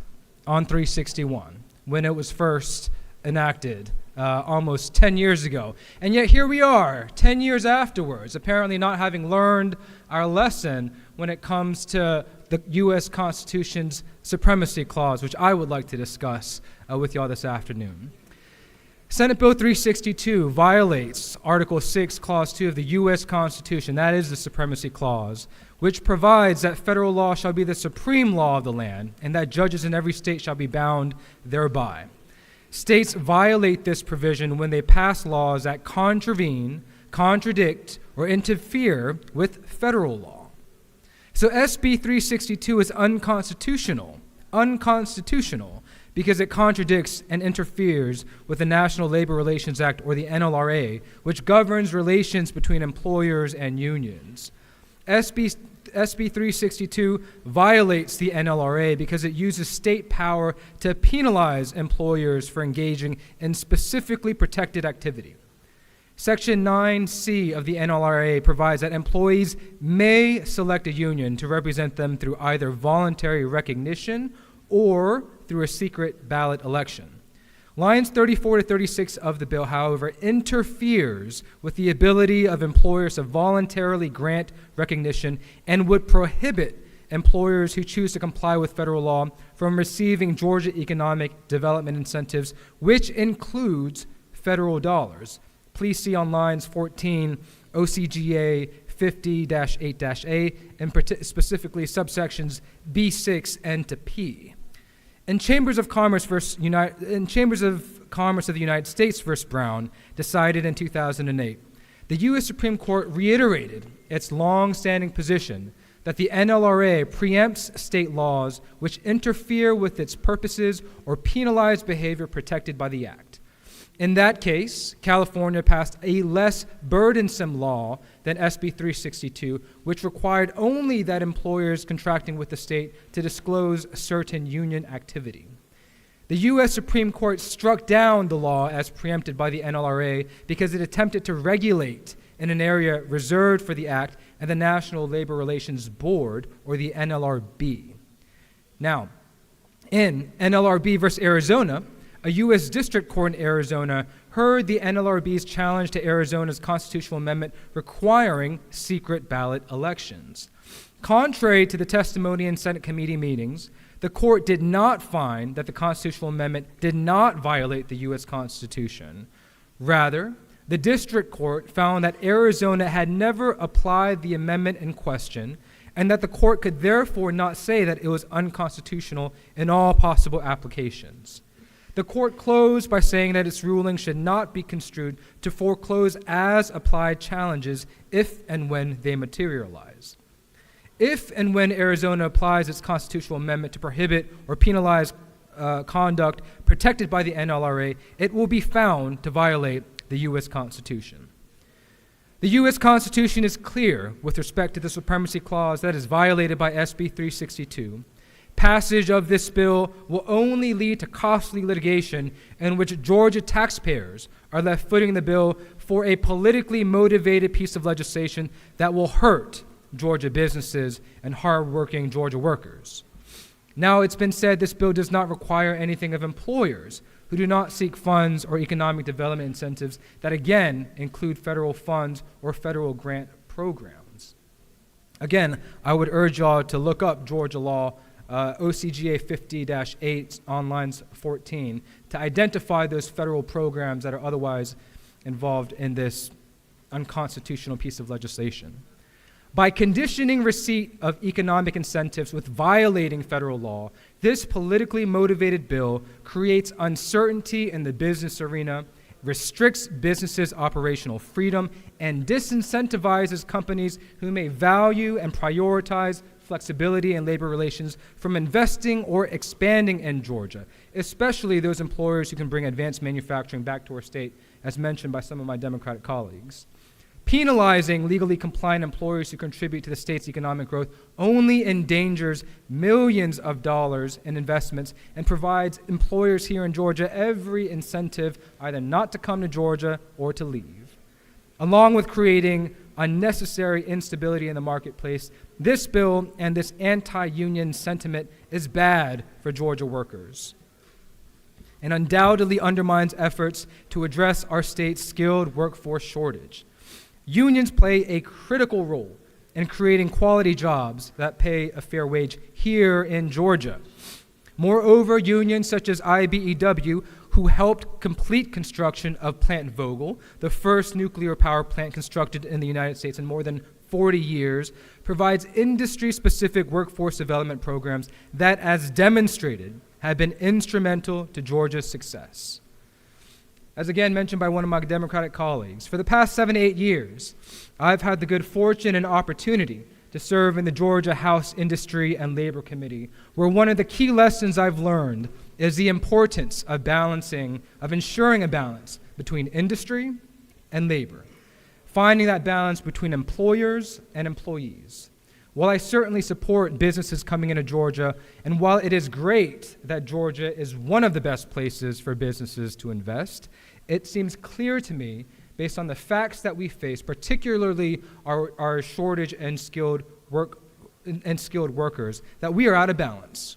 on 361 when it was first enacted almost 10 years ago. And yet here we are, 10 years afterwards, apparently not having learned our lesson when it comes to the U.S. Constitution's Supremacy Clause, which I would like to discuss with y'all this afternoon. Senate Bill 362 violates Article 6, Clause 2 of the U.S. Constitution, that is the Supremacy Clause, which provides that federal law shall be the supreme law of the land and that judges in every state shall be bound thereby. States violate this provision when they pass laws that contravene, contradict, or interfere with federal law. So SB 362 is unconstitutional because it contradicts and interferes with the National Labor Relations Act, or the NLRA, which governs relations between employers and unions. SB 362 violates the NLRA because it uses state power to penalize employers for engaging in specifically protected activity. Section 9C of the NLRA provides that employees may select a union to represent them through either voluntary recognition or through a secret ballot election. Lines 34 to 36 of the bill, however, interferes with the ability of employers to voluntarily grant recognition and would prohibit employers who choose to comply with federal law from receiving Georgia economic development incentives, which includes federal dollars. Please see on lines 14, OCGA 50-8-A, and specifically subsections B6 and to P. In Chambers of Commerce of the United States versus Brown, decided in 2008, the U.S. Supreme Court reiterated its long-standing position that the NLRA preempts state laws which interfere with its purposes or penalize behavior protected by the Act. In that case, California passed a less burdensome law than SB 362, which required only that employers contracting with the state to disclose certain union activity. The U.S. Supreme Court struck down the law as preempted by the NLRA because it attempted to regulate in an area reserved for the Act and the National Labor Relations Board, or the NLRB. Now, in NLRB versus Arizona, a U.S. District Court in Arizona heard the NLRB's challenge to Arizona's constitutional amendment requiring secret ballot elections. Contrary to the testimony in Senate committee meetings, the court did not find that the constitutional amendment did not violate the U.S. Constitution. Rather, the district court found that Arizona had never applied the amendment in question and that the court could therefore not say that it was unconstitutional in all possible applications. The court closed by saying that its ruling should not be construed to foreclose as applied challenges if and when they materialize. If and when Arizona applies its constitutional amendment to prohibit or penalize conduct protected by the NLRA, it will be found to violate the U.S. Constitution. The U.S. Constitution is clear with respect to the Supremacy Clause that is violated by SB 362. Passage of this bill will only lead to costly litigation in which Georgia taxpayers are left footing the bill for a politically motivated piece of legislation that will hurt Georgia businesses and hardworking Georgia workers. Now, it's been said this bill does not require anything of employers who do not seek funds or economic development incentives that, again, include federal funds or federal grant programs. Again, I would urge y'all to look up Georgia law, OCGA 50-8 on lines 14, to identify those federal programs that are otherwise involved in this unconstitutional piece of legislation. By conditioning receipt of economic incentives with violating federal law, this politically motivated bill creates uncertainty in the business arena, restricts businesses' operational freedom, and disincentivizes companies who may value and prioritize flexibility in labor relations from investing or expanding in Georgia, especially those employers who can bring advanced manufacturing back to our state, as mentioned by some of my Democratic colleagues. Penalizing legally compliant employers who contribute to the state's economic growth only endangers millions of dollars in investments and provides employers here in Georgia every incentive either not to come to Georgia or to leave. Along with creating unnecessary instability in the marketplace, this bill and this anti-union sentiment is bad for Georgia workers and undoubtedly undermines efforts to address our state's skilled workforce shortage. Unions play a critical role in creating quality jobs that pay a fair wage here in Georgia. Moreover, unions such as IBEW, who helped complete construction of Plant Vogtle, the first nuclear power plant constructed in the United States in more than 40 years, provides industry-specific workforce development programs that, as demonstrated, have been instrumental to Georgia's success. As again mentioned by one of my Democratic colleagues, for the past 7 to 8 years, I've had the good fortune and opportunity to serve in the Georgia House Industry and Labor Committee, where one of the key lessons I've learned is the importance of ensuring a balance between industry and labor, finding that balance between employers and employees. While I certainly support businesses coming into Georgia, and while it is great that Georgia is one of the best places for businesses to invest, it seems clear to me, based on the facts that we face, particularly our shortage in skilled workers, that we are out of balance.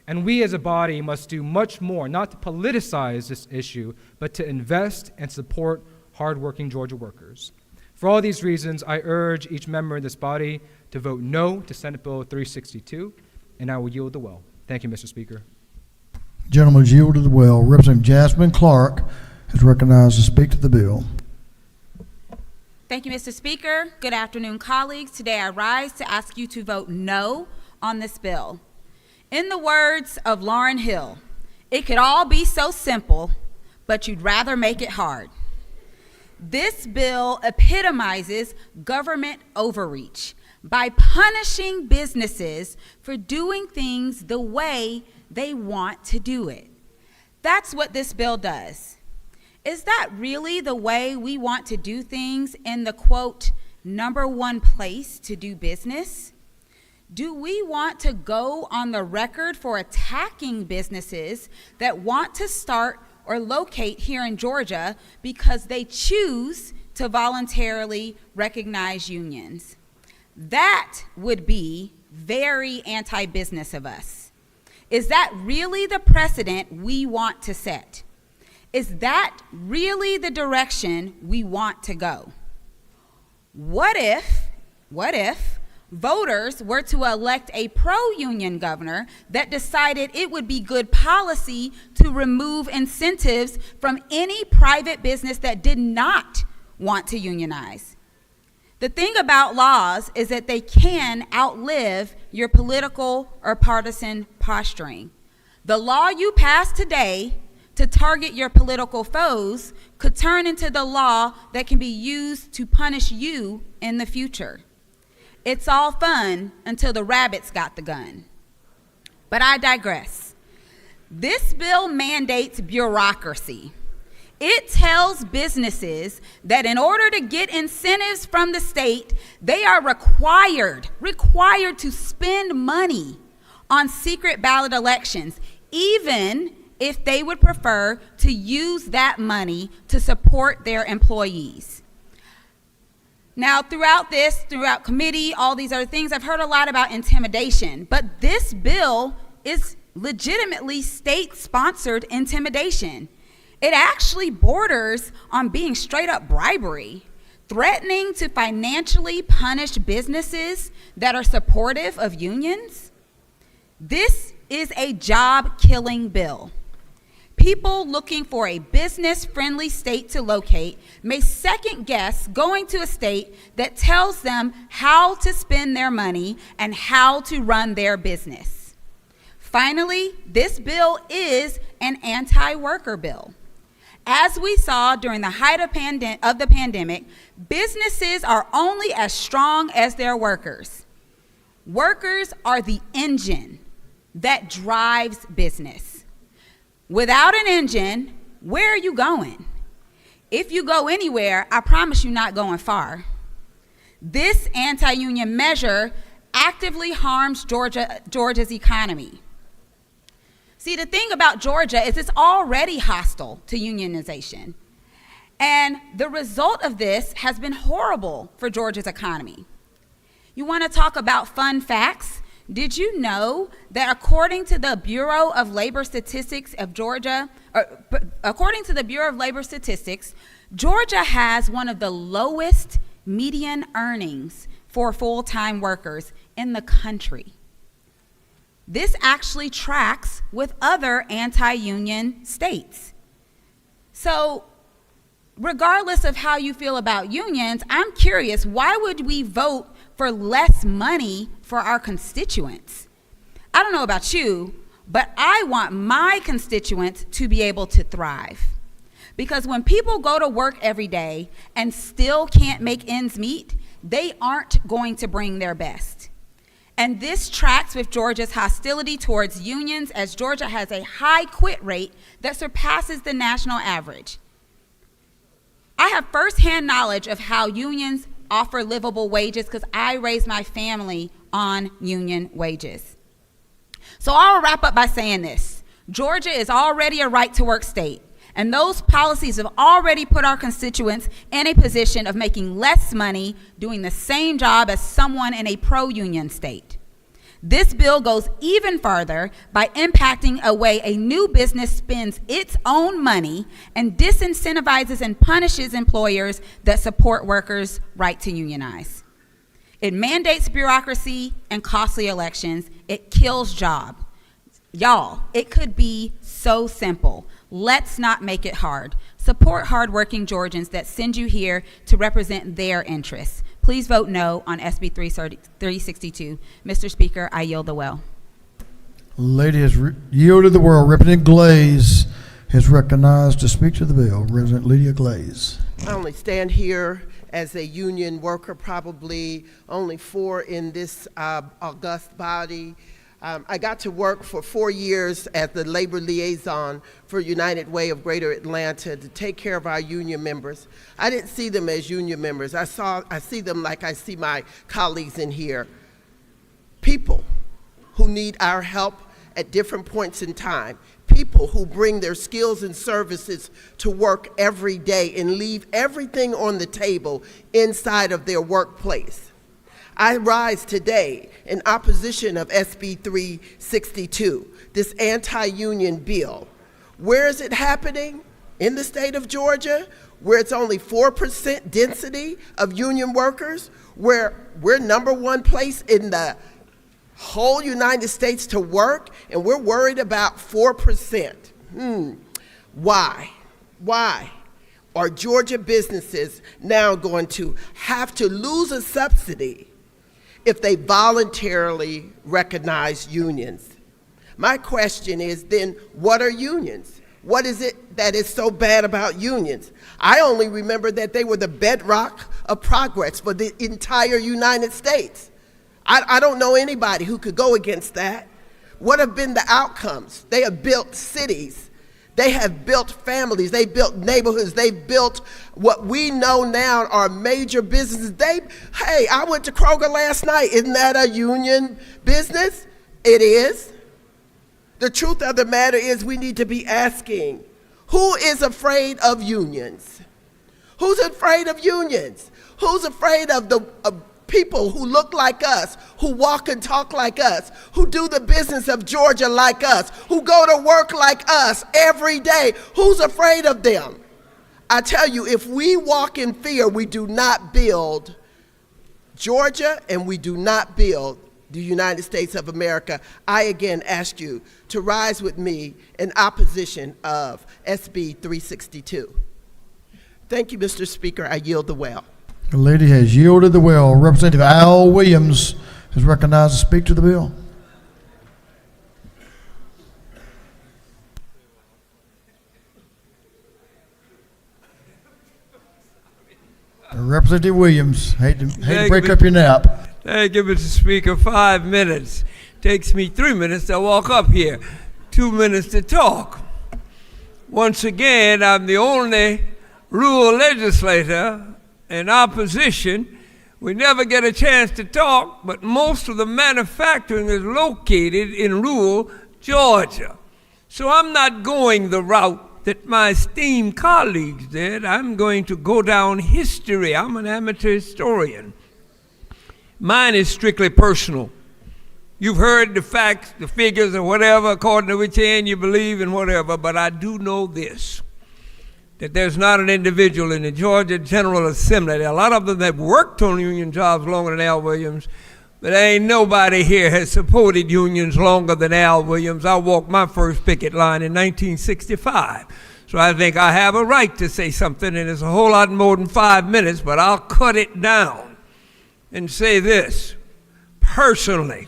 And we as a body must do much more, not to politicize this issue, but to invest and support hardworking Georgia workers. For all these reasons, I urge each member in this body to vote no to Senate Bill 362, and I will yield the well. Thank you, Mr. Speaker. Gentleman is yielded the well. Representative Jasmine Clark is recognized to speak to the bill. Thank you, Mr. Speaker. Good afternoon, colleagues. Today I rise to ask you to vote no on this bill. In the words of Lauryn Hill, it could all be so simple, but you'd rather make it hard. This bill epitomizes government overreach by punishing businesses for doing things the way they want to do it. That's what this bill does. Is that really the way we want to do things in the, quote, #1 place to do business? Do we want to go on the record for attacking businesses that want to start or locate here in Georgia because they choose to voluntarily recognize unions? That would be very anti-business of us. Is that really the precedent we want to set? Is that really the direction we want to go? What if voters were to elect a pro-union governor that decided it would be good policy to remove incentives from any private business that did not want to unionize? The thing about laws is that they can outlive your political or partisan posturing. The law you pass today to target your political foes could turn into the law that can be used to punish you in the future. It's all fun until the rabbits got the gun. But I digress. This bill mandates bureaucracy. It tells businesses that in order to get incentives from the state, they are required to spend money on secret ballot elections, even if they would prefer to use that money to support their employees. Now, throughout committee, all these other things, I've heard a lot about intimidation, but this bill is legitimately state-sponsored intimidation. It actually borders on being straight up bribery, threatening to financially punish businesses that are supportive of unions. This is a job-killing bill. People looking for a business-friendly state to locate may second-guess going to a state that tells them how to spend their money and how to run their business. Finally, this bill is an anti-worker bill. As we saw during the height of the pandemic, businesses are only as strong as their workers. Workers are the engine that drives business. Without an engine, where are you going? If you go anywhere, I promise you're not going far. This anti-union measure actively harms Georgia's economy. See, the thing about Georgia is it's already hostile to unionization. And the result of this has been horrible for Georgia's economy. You want to talk about fun facts? Did you know that according to the Bureau of Labor Statistics of Georgia, Georgia has one of the lowest median earnings for full-time workers in the country. This actually tracks with other anti-union states. So, regardless of how you feel about unions, I'm curious, why would we vote for less money for our constituents? I don't know about you, but I want my constituents to be able to thrive. Because when people go to work every day and still can't make ends meet, they aren't going to bring their best. And this tracks with Georgia's hostility towards unions, as Georgia has a high quit rate that surpasses the national average. I have firsthand knowledge of how unions offer livable wages because I raised my family on union wages. So I'll wrap up by saying this. Georgia is already a right-to-work state, and those policies have already put our constituents in a position of making less money doing the same job as someone in a pro-union state. This bill goes even farther by impacting a way a new business spends its own money and disincentivizes and punishes employers that support workers' right to unionize. It mandates bureaucracy and costly elections. It kills jobs. Y'all, it could be so simple. Let's not make it hard. Support hardworking Georgians that send you here to represent their interests. Please vote no on SB 362. Mr. Speaker, I yield the well. Lady has yielded the world. Representative Glaze is recognized to speak to the bill. Representative Lydia Glaze. I only stand here as a union worker, probably only 4 in this august body. I got to work for 4 years as the labor liaison for United Way of Greater Atlanta to take care of our union members. I didn't see them as union members. I see them like I see my colleagues in here. People who need our help at different points in time. People who bring their skills and services to work every day and leave everything on the table inside of their workplace. I rise today in opposition of SB 362, this anti-union bill. Where is it happening? In the state of Georgia, where it's only 4% density of union workers, where we're #1 place in the whole United States to work, and we're worried about 4%. Why? Why are Georgia businesses now going to have to lose a subsidy if they voluntarily recognize unions? My question is then, what are unions? What is it that is so bad about unions? I only remember that they were the bedrock of progress for the entire United States. I don't know anybody who could go against that. What have been the outcomes? They have built cities. They have built families. They built neighborhoods. They built what we know now are major businesses. Hey, I went to Kroger last night. Isn't that a union business? It is. The truth of the matter is we need to be asking, who is afraid of unions? Who's afraid of unions? Who's afraid of the people who look like us, who walk and talk like us, who do the business of Georgia like us, who go to work like us every day? Who's afraid of them? I tell you, if we walk in fear, we do not build Georgia and we do not build the United States of America. I again ask you to rise with me in opposition of SB 362. Thank you, Mr. Speaker. I yield the well. The lady has yielded the well. Representative Al Williams is recognized to speak to the bill. Representative Williams, hate to break up your nap. Thank you, Mr. Speaker. 5 minutes. Takes me 3 minutes to walk up here. 2 minutes to talk. Once again, I'm the only rural legislator in opposition. We never get a chance to talk, but most of the manufacturing is located in rural Georgia. So I'm not going the route that my esteemed colleagues did. I'm going to go down history. I'm an amateur historian. Mine is strictly personal. You've heard the facts, the figures, or whatever, according to which end you believe and whatever, but I do know this, that there's not an individual in the Georgia General Assembly. There are a lot of them that worked on union jobs longer than Al Williams, but ain't nobody here has supported unions longer than Al Williams. I walked my first picket line in 1965. So I think I have a right to say something, and it's a whole lot more than 5 minutes, but I'll cut it down and say this. Personally,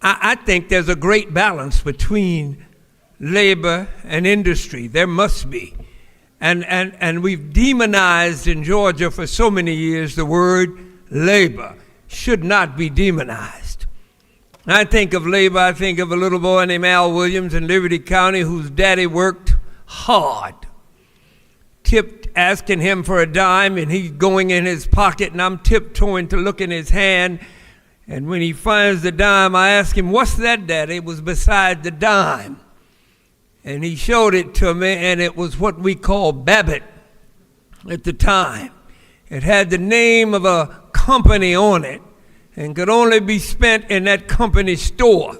I think there's a great balance between labor and industry. There must be. And we've demonized in Georgia for so many years the word labor. Should not be demonized. I think of labor, I think of a little boy named Al Williams in Liberty County whose daddy worked hard. Asking him for a dime, and he's going in his pocket, and I'm tiptoeing to look in his hand. And when he finds the dime, I ask him, "What's that, Daddy?" It was beside the dime. And he showed it to me, and it was what we call Babbitt at the time. It had the name of a company on it and could only be spent in that company store.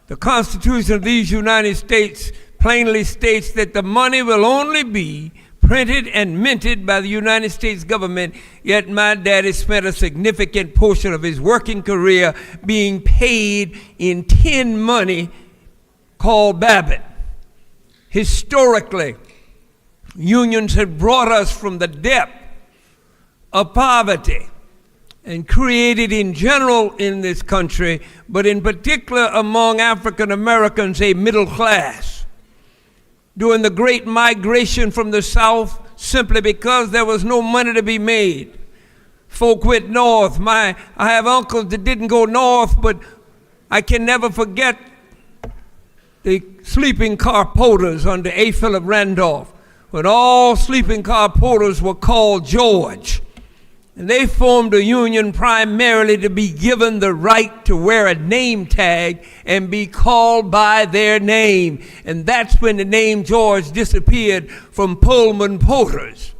The Constitution of these United States plainly states that the money will only be printed and minted by the United States government, yet my daddy spent a significant portion of his working career being paid in tin money called Babbitt. Historically, unions have brought us from the depth of poverty and created in general in this country, but in particular among African Americans, a middle class. During the great migration from the South, simply because there was no money to be made, folk went north. I have uncles that didn't go north, but I can never forget the sleeping car porters under A. Philip Randolph, when all sleeping car porters were called George. And they formed a union primarily to be given the right to wear a name tag and be called by their name. And that's when the name George disappeared from Pullman Porters.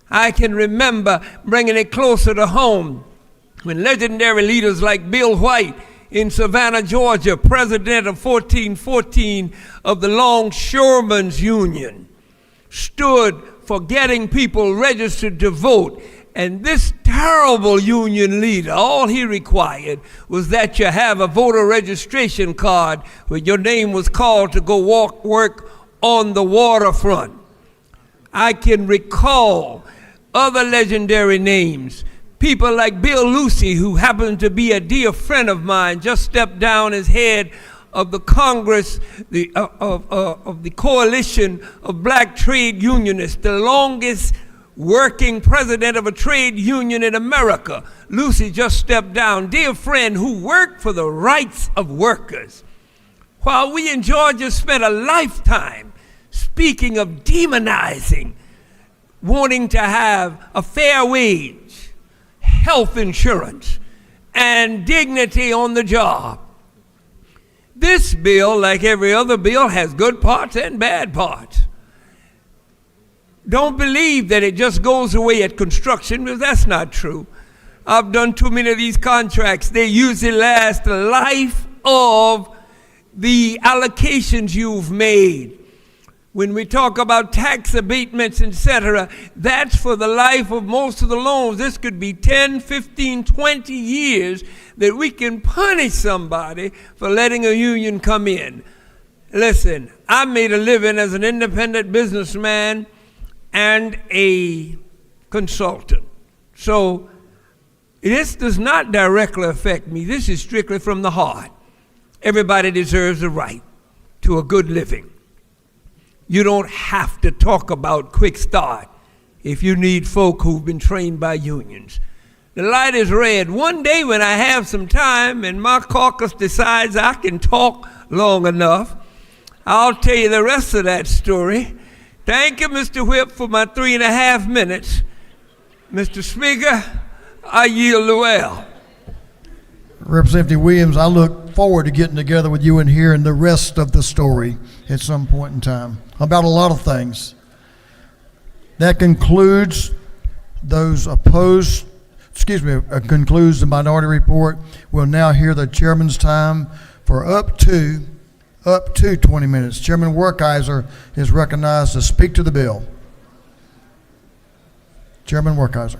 I can remember bringing it closer to home when legendary leaders like Bill White in Savannah, Georgia, president of 1414 of the Longshoremen's Union, stood for getting people registered to vote. And this terrible union leader, all he required was that you have a voter registration card where your name was called to go work on the waterfront. I can recall other legendary names. People like Bill Lucy, who happened to be a dear friend of mine, just stepped down as head of the Congress, of the coalition of black trade unionists, the longest working president of a trade union in America. Lucy just stepped down. Dear friend, who worked for the rights of workers. While we in Georgia spent a lifetime speaking of demonizing, wanting to have a fair wage, health insurance, and dignity on the job. This bill, like every other bill, has good parts and bad parts. Don't believe that it just goes away at construction, because that's not true. I've done too many of these contracts. They usually last the life of the allocations you've made. When we talk about tax abatements, etc., that's for the life of most of the loans. This could be 10, 15, 20 years that we can punish somebody for letting a union come in. Listen, I made a living as an independent businessman and a consultant. So this does not directly affect me. This is strictly from the heart. Everybody deserves the right to a good living. You don't have to talk about quick start if you need folk who've been trained by unions. The light is red. One day when I have some time and my caucus decides I can talk long enough, I'll tell you the rest of that story. Thank you, Mr. Whip, for my 3.5 minutes. Mr. Speaker, I yield the well. Representative Williams, I look forward to getting together with you and hearing the rest of the story at some point in time about a lot of things. That concludes those opposed, concludes the minority report. We'll now hear the chairman's time for up to 20 minutes. Chairman Werkheiser is recognized to speak to the bill. Chairman Werkheiser.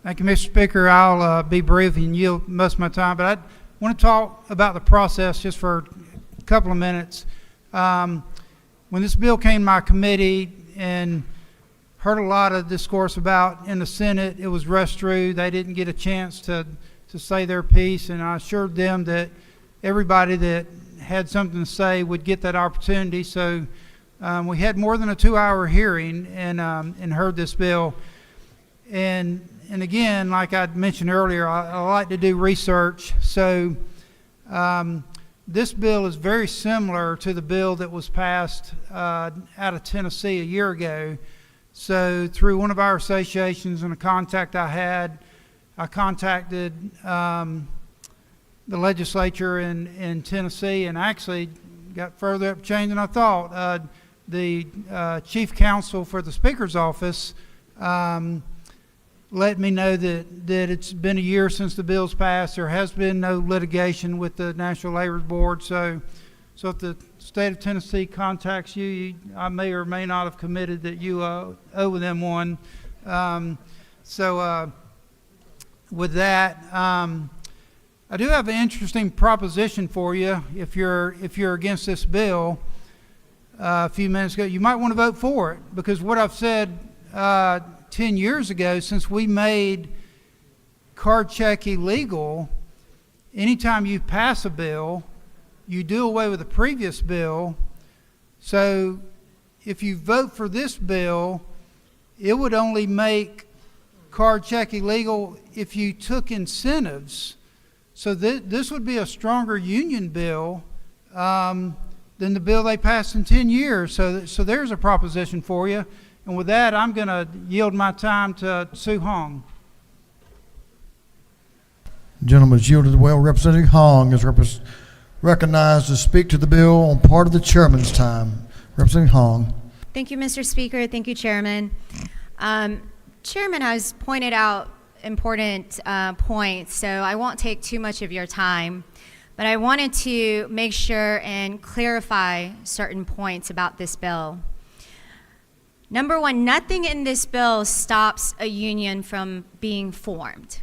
Thank you, Mr. Speaker. I'll be brief and yield most of my time, but I want to talk about the process just for a couple of minutes. When this bill came to my committee and heard a lot of discourse about in the Senate, it was rushed through. They didn't get a chance to say their piece, and I assured them that everybody that had something to say would get that opportunity. So we had more than a 2-hour hearing and heard this bill. And again, like I mentioned earlier, I like to do research. So this bill is very similar to the bill that was passed out of Tennessee a year ago. So through one of our associations and a contact I had, I contacted the legislature in Tennessee and actually got further up the chain than I thought. The chief counsel for the Speaker's office let me know that it's been a year since the bill's passed. There has been no litigation with the National Labor Board. So if the state of Tennessee contacts you, I may or may not have committed that you owe them one. With that, I do have an interesting proposition for you. If you're against this bill, a few minutes ago, you might want to vote for it, because what I've said 10 years ago, since we made card check illegal, anytime you pass a bill, you do away with the previous bill. So if you vote for this bill, it would only make card check illegal if you took incentives. So this would be a stronger union bill than the bill they passed in 10 years. So there's a proposition for you. And with that, I'm going to yield my time to Sue Hong. Gentleman is yielded well. Representative Hong is recognized to speak to the bill on part of the chairman's time. Representative Hong. Thank you, Mr. Speaker. Thank you, Chairman. Chairman has pointed out important points, so I won't take too much of your time, but I wanted to make sure and clarify certain points about this bill. Number one, nothing in this bill stops a union from being formed.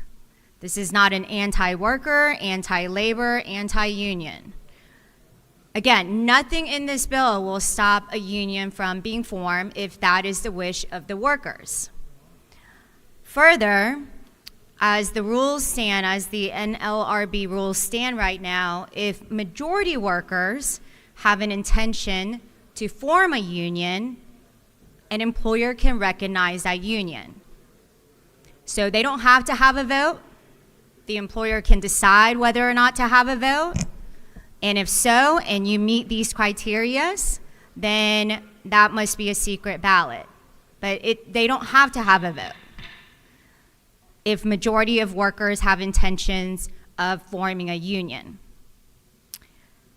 This is not an anti-worker, anti-labor, anti-union. Again, nothing in this bill will stop a union from being formed if that is the wish of the workers. Further, as the rules stand, as the NLRB rules stand right now, if majority workers have an intention to form a union, an employer can recognize that union. So they don't have to have a vote. The employer can decide whether or not to have a vote. And if so, and you meet these criteria, then that must be a secret ballot. But they don't have to have a vote if majority of workers have intentions of forming a union.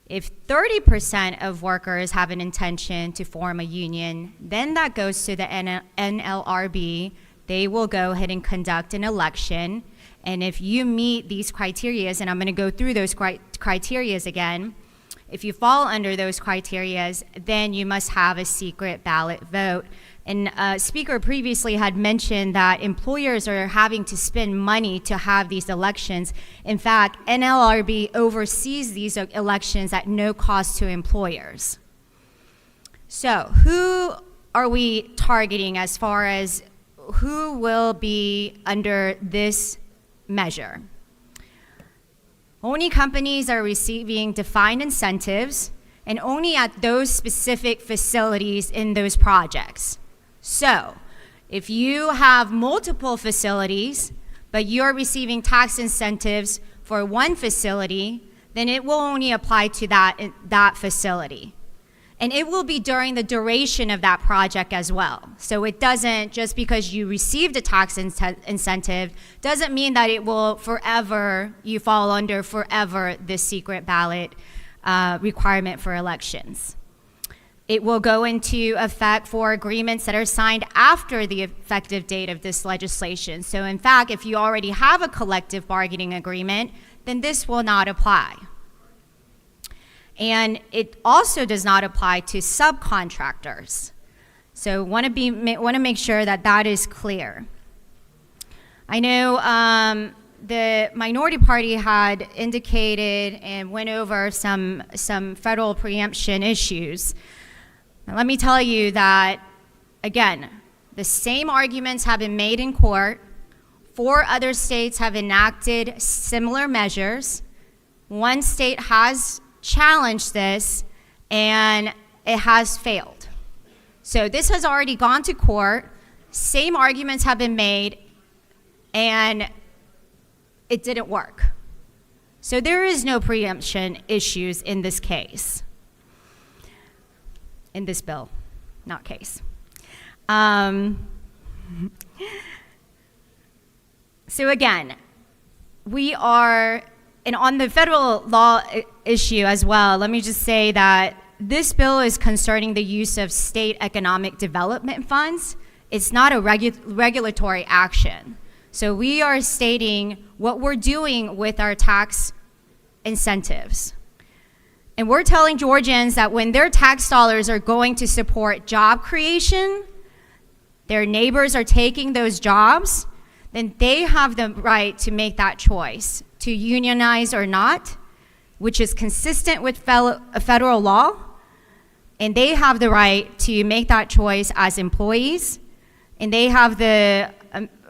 If 30% of workers have an intention to form a union, then that goes to the NLRB. They will go ahead and conduct an election. And if you meet these criterias, and I'm going to go through those criterias again, if you fall under those criterias, then you must have a secret ballot vote. And Speaker previously had mentioned that employers are having to spend money to have these elections. In fact, NLRB oversees these elections at no cost to employers. So who are we targeting as far as who will be under this measure? Only companies are receiving defined incentives, and only at those specific facilities in those projects. So, if you have multiple facilities, but you're receiving tax incentives for one facility, then it will only apply to that facility. And it will be during the duration of that project as well. So it doesn't, just because you received a tax incentive, doesn't mean that it will forever, you fall under forever this secret ballot requirement for elections. It will go into effect for agreements that are signed after the effective date of this legislation. So in fact, if you already have a collective bargaining agreement, then this will not apply. And it also does not apply to subcontractors. So want to make sure that that is clear. I know the minority party had indicated and went over some federal preemption issues. Now, let me tell you that, again, the same arguments have been made in court. 4 other states have enacted similar measures. One state has challenged this, and it has failed. So this has already gone to court. Same arguments have been made, and it didn't work. So there is no preemption issues in this case. In this bill, not case. So again, we are, and on the federal law issue as well, let me just say that this bill is concerning the use of state economic development funds. It's not a regulatory action. So we are stating what we're doing with our tax incentives. And we're telling Georgians that when their tax dollars are going to support job creation, their neighbors are taking those jobs, then they have the right to make that choice, to unionize or not, which is consistent with federal law. And they have the right to make that choice as employees. And they have the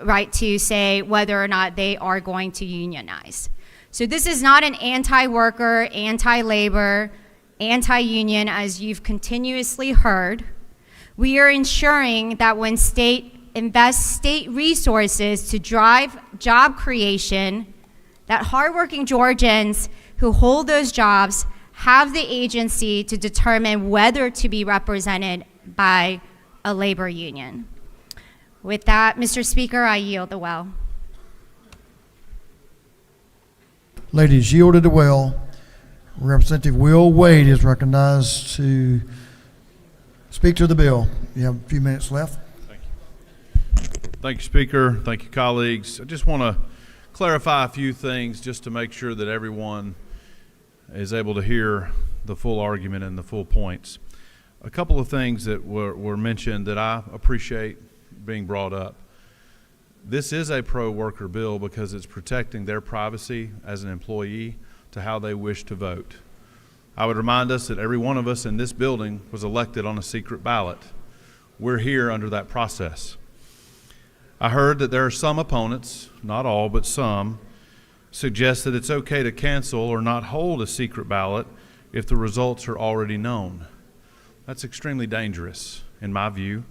right to say whether or not they are going to unionize. So this is not an anti-worker, anti-labor, anti-union, as you've continuously heard. We are ensuring that when state invests state resources to drive job creation, that hardworking Georgians who hold those jobs have the agency to determine whether to be represented by a labor union. With that, Mr. Speaker, I yield the well. Ladies, yielded the well. Representative Will Wade is recognized to speak to the bill. You have a few minutes left. Thank you. Thank you, Speaker. Thank you, colleagues. I just want to clarify a few things just to make sure that everyone is able to hear the full argument and the full points. A couple of things that were mentioned that I appreciate being brought up. This is a pro-worker bill because it's protecting their privacy as an employee to how they wish to vote. I would remind us that every one of us in this building was elected on a secret ballot. We're here under that process. I heard that there are some opponents, not all, but some, suggest that it's okay to cancel or not hold a secret ballot if the results are already known. That's extremely dangerous, in my view,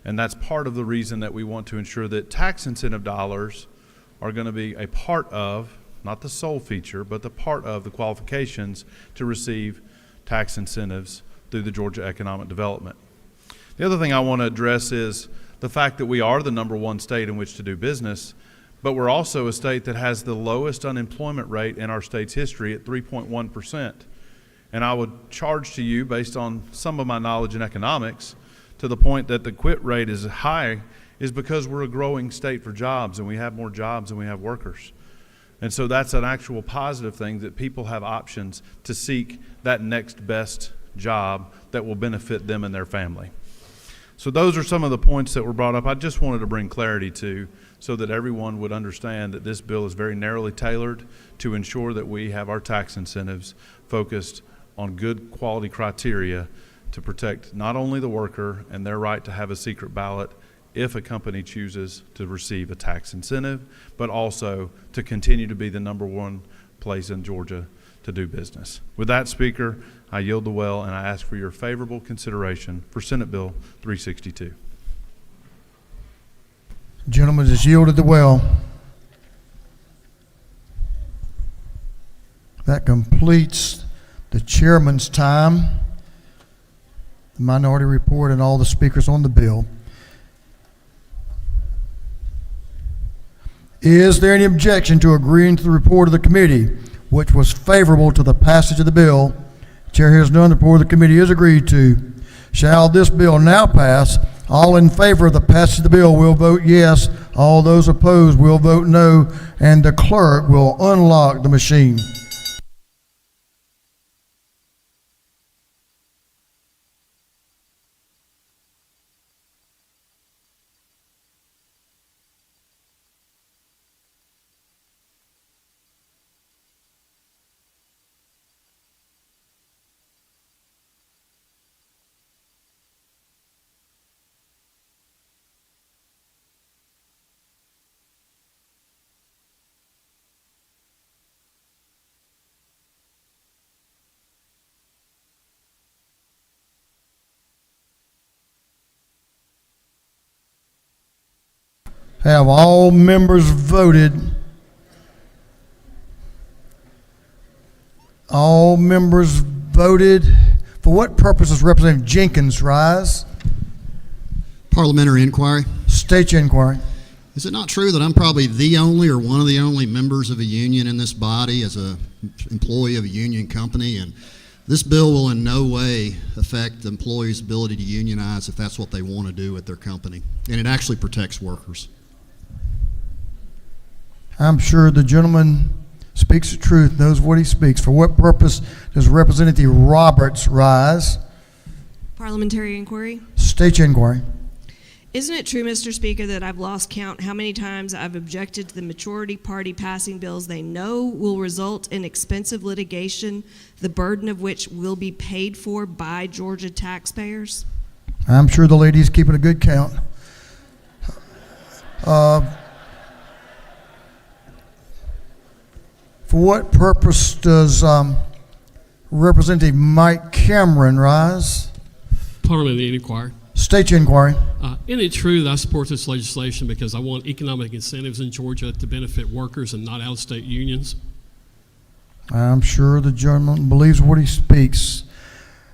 and that's part of the reason that we want to ensure that tax incentive dollars are going to be a part of, not the sole feature, but the part of the qualifications to receive tax incentives through the Georgia Economic Development. The other thing I want to address is the fact that we are the #1 state in which to do business, but we're also a state that has the lowest unemployment rate in our state's history at 3.1%. And I would charge to you, based on some of my knowledge in economics, to the point that the quit rate is high is because we're a growing state for jobs, and we have more jobs than we have workers. And so that's an actual positive thing, that people have options to seek that next best job that will benefit them and their family. So those are some of the points that were brought up. I just wanted to bring clarity to, so that everyone would understand that this bill is very narrowly tailored to ensure that we have our tax incentives focused on good quality criteria to protect not only the worker and their right to have a secret ballot if a company chooses to receive a tax incentive, but also to continue to be the #1 place in Georgia to do business. With that, Speaker, I yield the well and I ask for your favorable consideration for Senate Bill 362. Gentlemen, has yielded the well. That completes the chairman's time, the minority report, and all the speakers on the bill. Is there any objection to agreeing to the report of the committee, which was favorable to the passage of the bill? Chair hears none. The report of the committee is agreed to. Shall this bill now pass? All in favor of the passage of the bill will vote yes. All those opposed will vote no. And the clerk will unlock the machine. Have all members voted? All members voted. For what purpose does Representative Jenkins rise? Parliamentary inquiry. State your inquiry. Is it not true that I'm probably the only or one of the only members of a union in this body as an employee of a union company? And this bill will in no way affect the employee's ability to unionize if that's what they want to do at their company. And it actually protects workers. I'm sure the gentleman speaks the truth, knows what he speaks. For what purpose does Representative Roberts rise? Parliamentary inquiry. State your inquiry. Isn't it true, Mr. Speaker, that I've lost count how many times I've objected to the majority party passing bills they know will result in expensive litigation, the burden of which will be paid for by Georgia taxpayers? I'm sure the lady's keeping a good count. For what purpose does Representative Mike Cameron rise? Parliamentary inquiry. State your inquiry. Isn't it true that I support this legislation because I want economic incentives in Georgia to benefit workers and not out-of-state unions? I'm sure the gentleman believes what he speaks.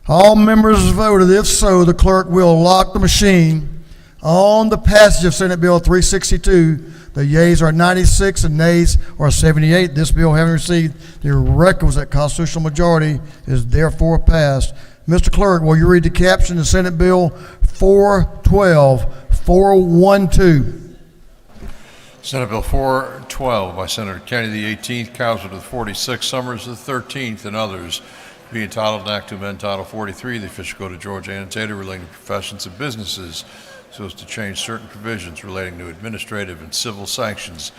All members voted. If so, the clerk will lock the machine. On the passage of Senate Bill 362, the yeas are 96 and nays are 78. This bill, having received the requisite constitutional majority, is therefore passed. Mr. Clerk, will you read the caption of Senate Bill 412-412? Senate Bill 412 by Senator Kennedy the 18th, Cowser the 46th, Summers the 13th, and others, be entitled an act to amend Title 43 of the Official Code of Georgia annotated relating to professions and businesses so as to change certain provisions relating to administrative and civil sanctions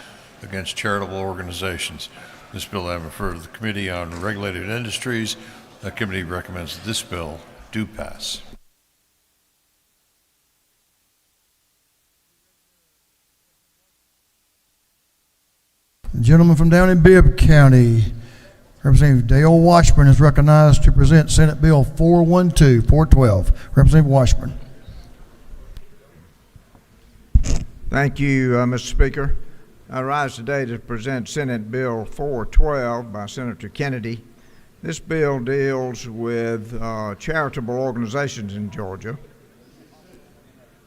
against charitable organizations. This bill I have referred to the Committee on Regulated Industries. The committee recommends that this bill do pass. The gentleman from down in Bibb County, Representative Dale Washburn, is recognized to present Senate Bill 412. Representative Washburn. Thank you, Mr. Speaker. I rise today to present Senate Bill 412 by Senator Kennedy. This bill deals with charitable organizations in Georgia.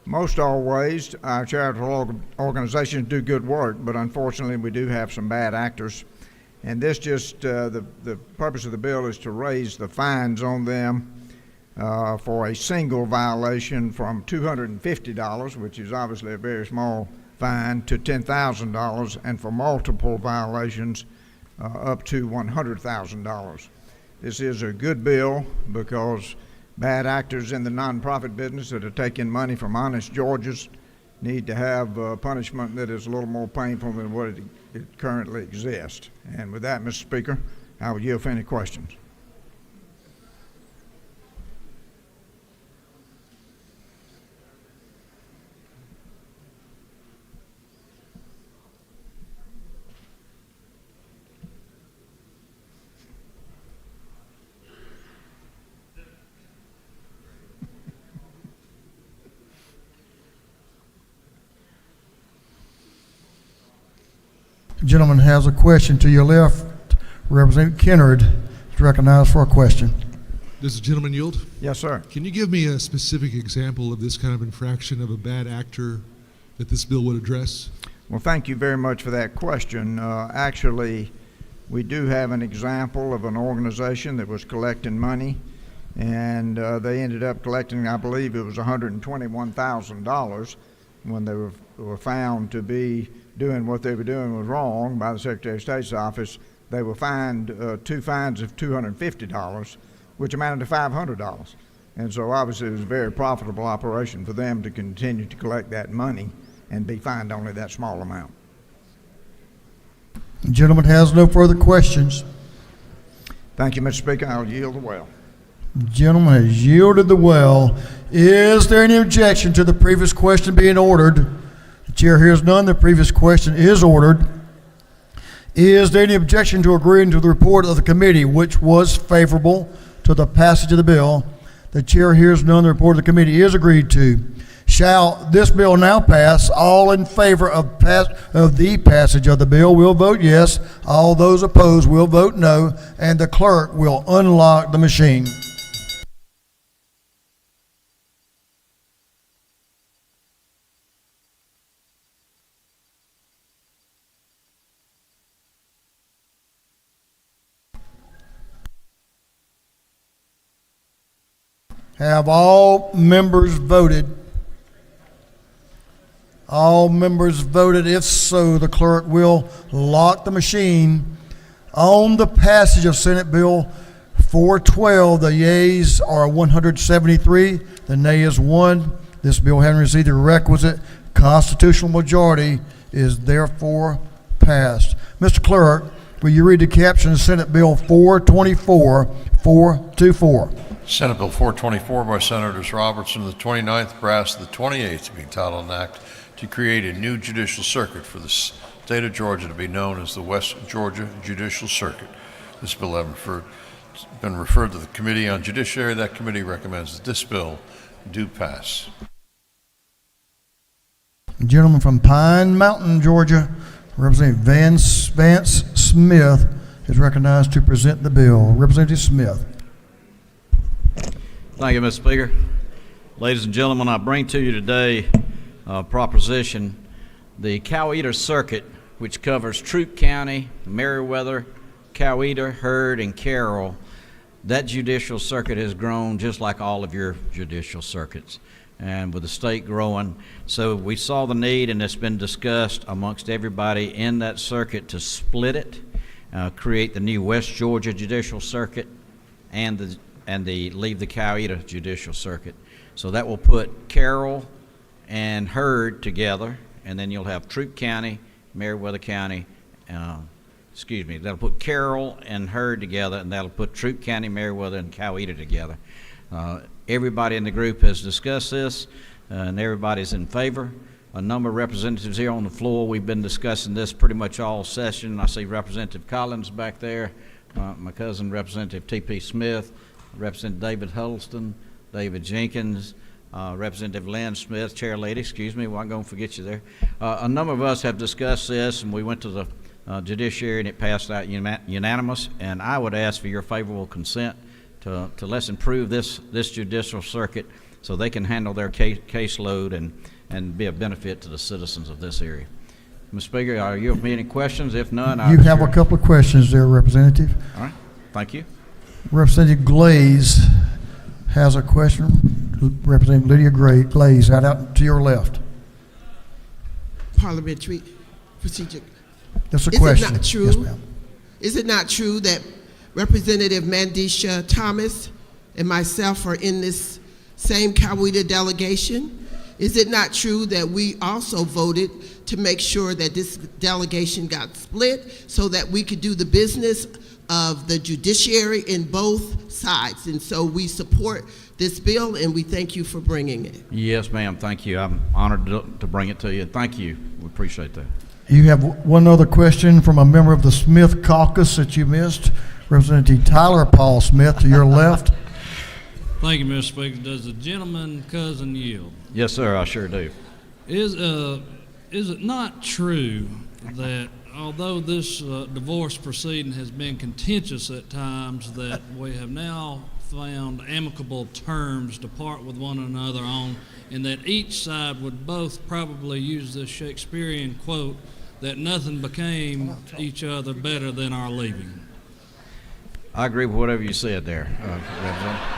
Most always, our charitable organizations do good work, but unfortunately we do have some bad actors. And this just, the purpose of the bill is to raise the fines on them for a single violation from $250, which is obviously a very small fine, to $10,000, and for multiple violations up to $100,000. This is a good bill because bad actors in the nonprofit business that are taking money from honest Georgians need to have punishment that is a little more painful than what it currently exists. And with that, Mr. Speaker, I will yield for any questions. The gentleman has a question to your left. Representative Kennard is recognized for a question. Does the gentleman yield? Yes, sir. Can you give me a specific example of this kind of infraction of a bad actor that this bill would address? Well, thank you very much for that question. Actually, we do have an example of an organization that was collecting money, and they ended up collecting, I believe it was $121,000 when they were found to be doing what they were doing was wrong by the Secretary of State's office. They were fined two fines of $250, which amounted to $500. And so obviously it was a very profitable operation for them to continue to collect that money and be fined only that small amount. The gentleman has no further questions. Thank you, Mr. Speaker. I'll yield the well. The gentleman has yielded the well. Is there any objection to the previous question being ordered? The chair hears none. The previous question is ordered. Is there any objection to agreeing to the report of the committee, which was favorable to the passage of the bill? The chair hears none. The report of the committee is agreed to. Shall this bill now pass? All in favor of the passage of the bill will vote yes. All those opposed will vote no. And the clerk will unlock the machine. Have all members voted? All members voted. If so, the clerk will lock the machine. On the passage of Senate Bill 412, the yeas are 173, the nay is 1. This bill having received the requisite constitutional majority is therefore passed. Mr. Clerk, will you read the caption of Senate Bill 424, 424? Senate Bill 424 by Senators Robertson of the 29th, Brass of the 28th, being titled an act to create a new judicial circuit for the state of Georgia to be known as the West Georgia Judicial Circuit. This bill has been referred to the Committee on Judiciary. That committee recommends that this bill do pass. The gentleman from Pine Mountain, Georgia, Representative Vance Smith, is recognized to present the bill. Representative Smith. Thank you, Mr. Speaker. Ladies and gentlemen, I bring to you today a proposition. The Coweta Circuit, which covers Troup County, Meriwether, Coweta, Heard, and Carroll, that judicial circuit has grown just like all of your judicial circuits, and with the state growing. So we saw the need, and it's been discussed amongst everybody in that circuit to split it, create the new West Georgia Judicial Circuit, and leave the Coweta Judicial Circuit. So that will put Carroll and Heard together, and then you'll have Troup County, Meriwether County, that'll put Carroll and Heard together, and that'll put Troup County, Meriwether, and Coweta together. Everybody in the group has discussed this, and everybody's in favor. a number of representatives here on the floor. We've been discussing this pretty much all session. I see Representative Collins back there, my cousin Representative T.P. Smith, Representative David Huddleston, David Jenkins, Representative Lynn Smith, Chair Lady, excuse me, well, I'm going to forget you there. A number of us have discussed this, and we went to the judiciary, and it passed out unanimous, and I would ask for your favorable consent to let's improve this judicial circuit so they can handle their caseload and be a benefit to the citizens of this area. Mr. Speaker, are you have any questions? If none, You have a couple of questions there, Representative. All right, thank you. Representative Glaze has a question. Representative Lydia Glaze, out to your left. Parliamentary procedure. That's a question. Is it not true? Yes, ma'am. Is it not true that Representative Mandisha Thomas and myself are in this same Coweta delegation? Is it not true that we also voted to make sure that this delegation got split so that we could do the business of the judiciary in both sides? And so we support this bill, and we thank you for bringing it. Yes, ma'am, thank you. I'm honored to bring it to you. Thank you. We appreciate that. You have one other question from a member of the Smith caucus that you missed. Representative Tyler Paul Smith to your left. Thank you, Mr. Speaker. Does the gentleman cousin yield? Yes, sir, I sure do. Is it not true that although this divorce proceeding has been contentious at times, that we have now found amicable terms to part with one another on, and that each side would both probably use this Shakespearean quote that nothing became each other better than our leaving? I agree with whatever you said there, Representative.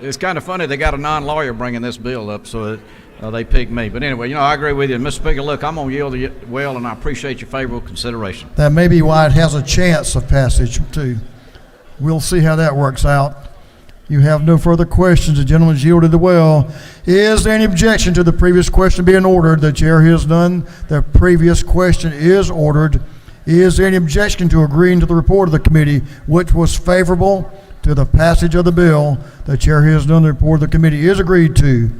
It's kind of funny they got a non-lawyer bringing this bill up, so they picked me. But anyway, I agree with you. Mr. Speaker, look, I'm going to yield to you well, and I appreciate your favorable consideration. That may be why it has a chance of passage, too. We'll see how that works out. You have no further questions. The gentleman's yielded the well. Is there any objection to the previous question being ordered? The chair has none. The previous question is ordered. Is there any objection to agreeing to the report of the committee, which was favorable to the passage of the bill? The chair has none. The report of the committee is agreed to.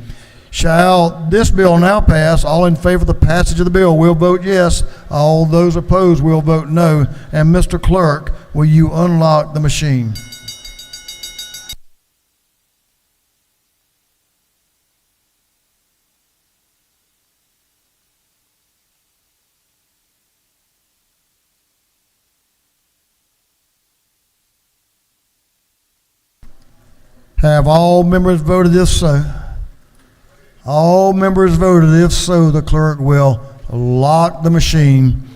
Shall this bill now pass? All in favor of the passage of the bill will vote yes. All those opposed will vote no. And Mr. Clerk, will you unlock the machine? Have all members voted if so? All members voted if so, the clerk will lock the machine.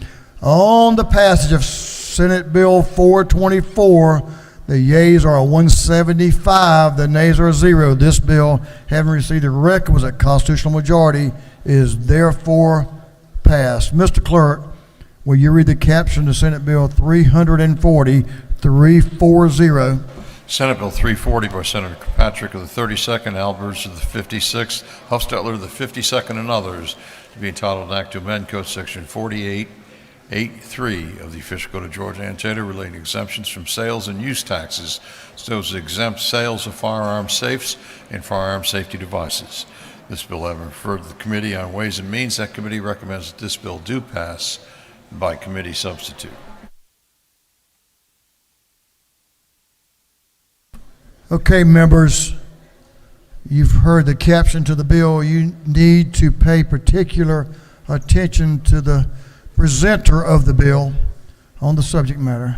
On the passage of Senate Bill 424, the yeas are 175, the nays are 0. This bill, having received the requisite constitutional majority, is therefore passed. Mr. Clerk, will you read the caption to Senate Bill 340, 340? Senate Bill 340 by Senator Kirkpatrick of the 32nd, Albers of the 56th, Hufstetler of the 52nd, and others, to be entitled an act to amend Code Section 4883 of the Official Code of Georgia Annotated relating exemptions from sales and use taxes so as to exempt sales of firearm safes and firearm safety devices. This bill having referred to the Committee on Ways and Means, that committee recommends that this bill do pass by committee substitute. Okay, members, you've heard the caption to the bill. You need to pay particular attention to the presenter of the bill on the subject matter.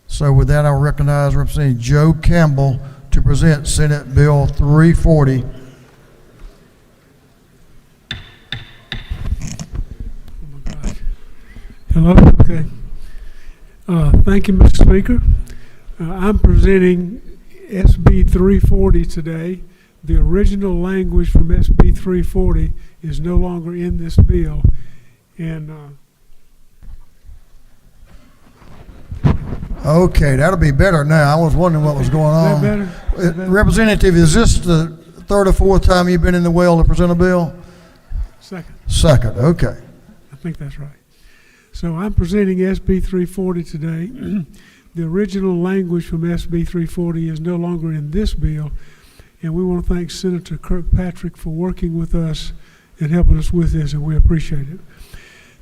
So with that, I'll recognize Representative Joe Campbell to present Senate Bill 340. Hello, okay. Thank you, Mr. Speaker. I'm presenting SB 340 today. The original language from SB 340 is no longer in this bill. And okay, that'll be better now. I was wondering what was going on. Is that better? Representative, is this the third or fourth time you've been in the well to present a bill? Second. Second, okay. I think that's right. So I'm presenting SB 340 today. The original language from SB 340 is no longer in this bill, and we want to thank Senator Kirkpatrick for working with us in helping us with this, and we appreciate it.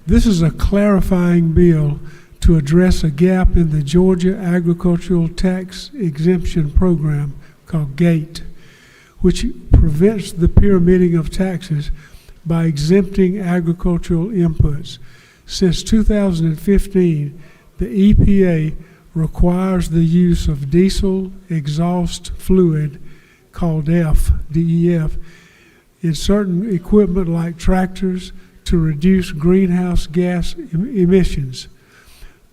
This is a clarifying bill to address a gap in the Georgia Agricultural Tax Exemption Program called GATE, which prevents the pyramiding of taxes by exempting agricultural inputs. Since 2015, the EPA requires the use of diesel exhaust fluid called DEF, in certain equipment like tractors to reduce greenhouse gas emissions.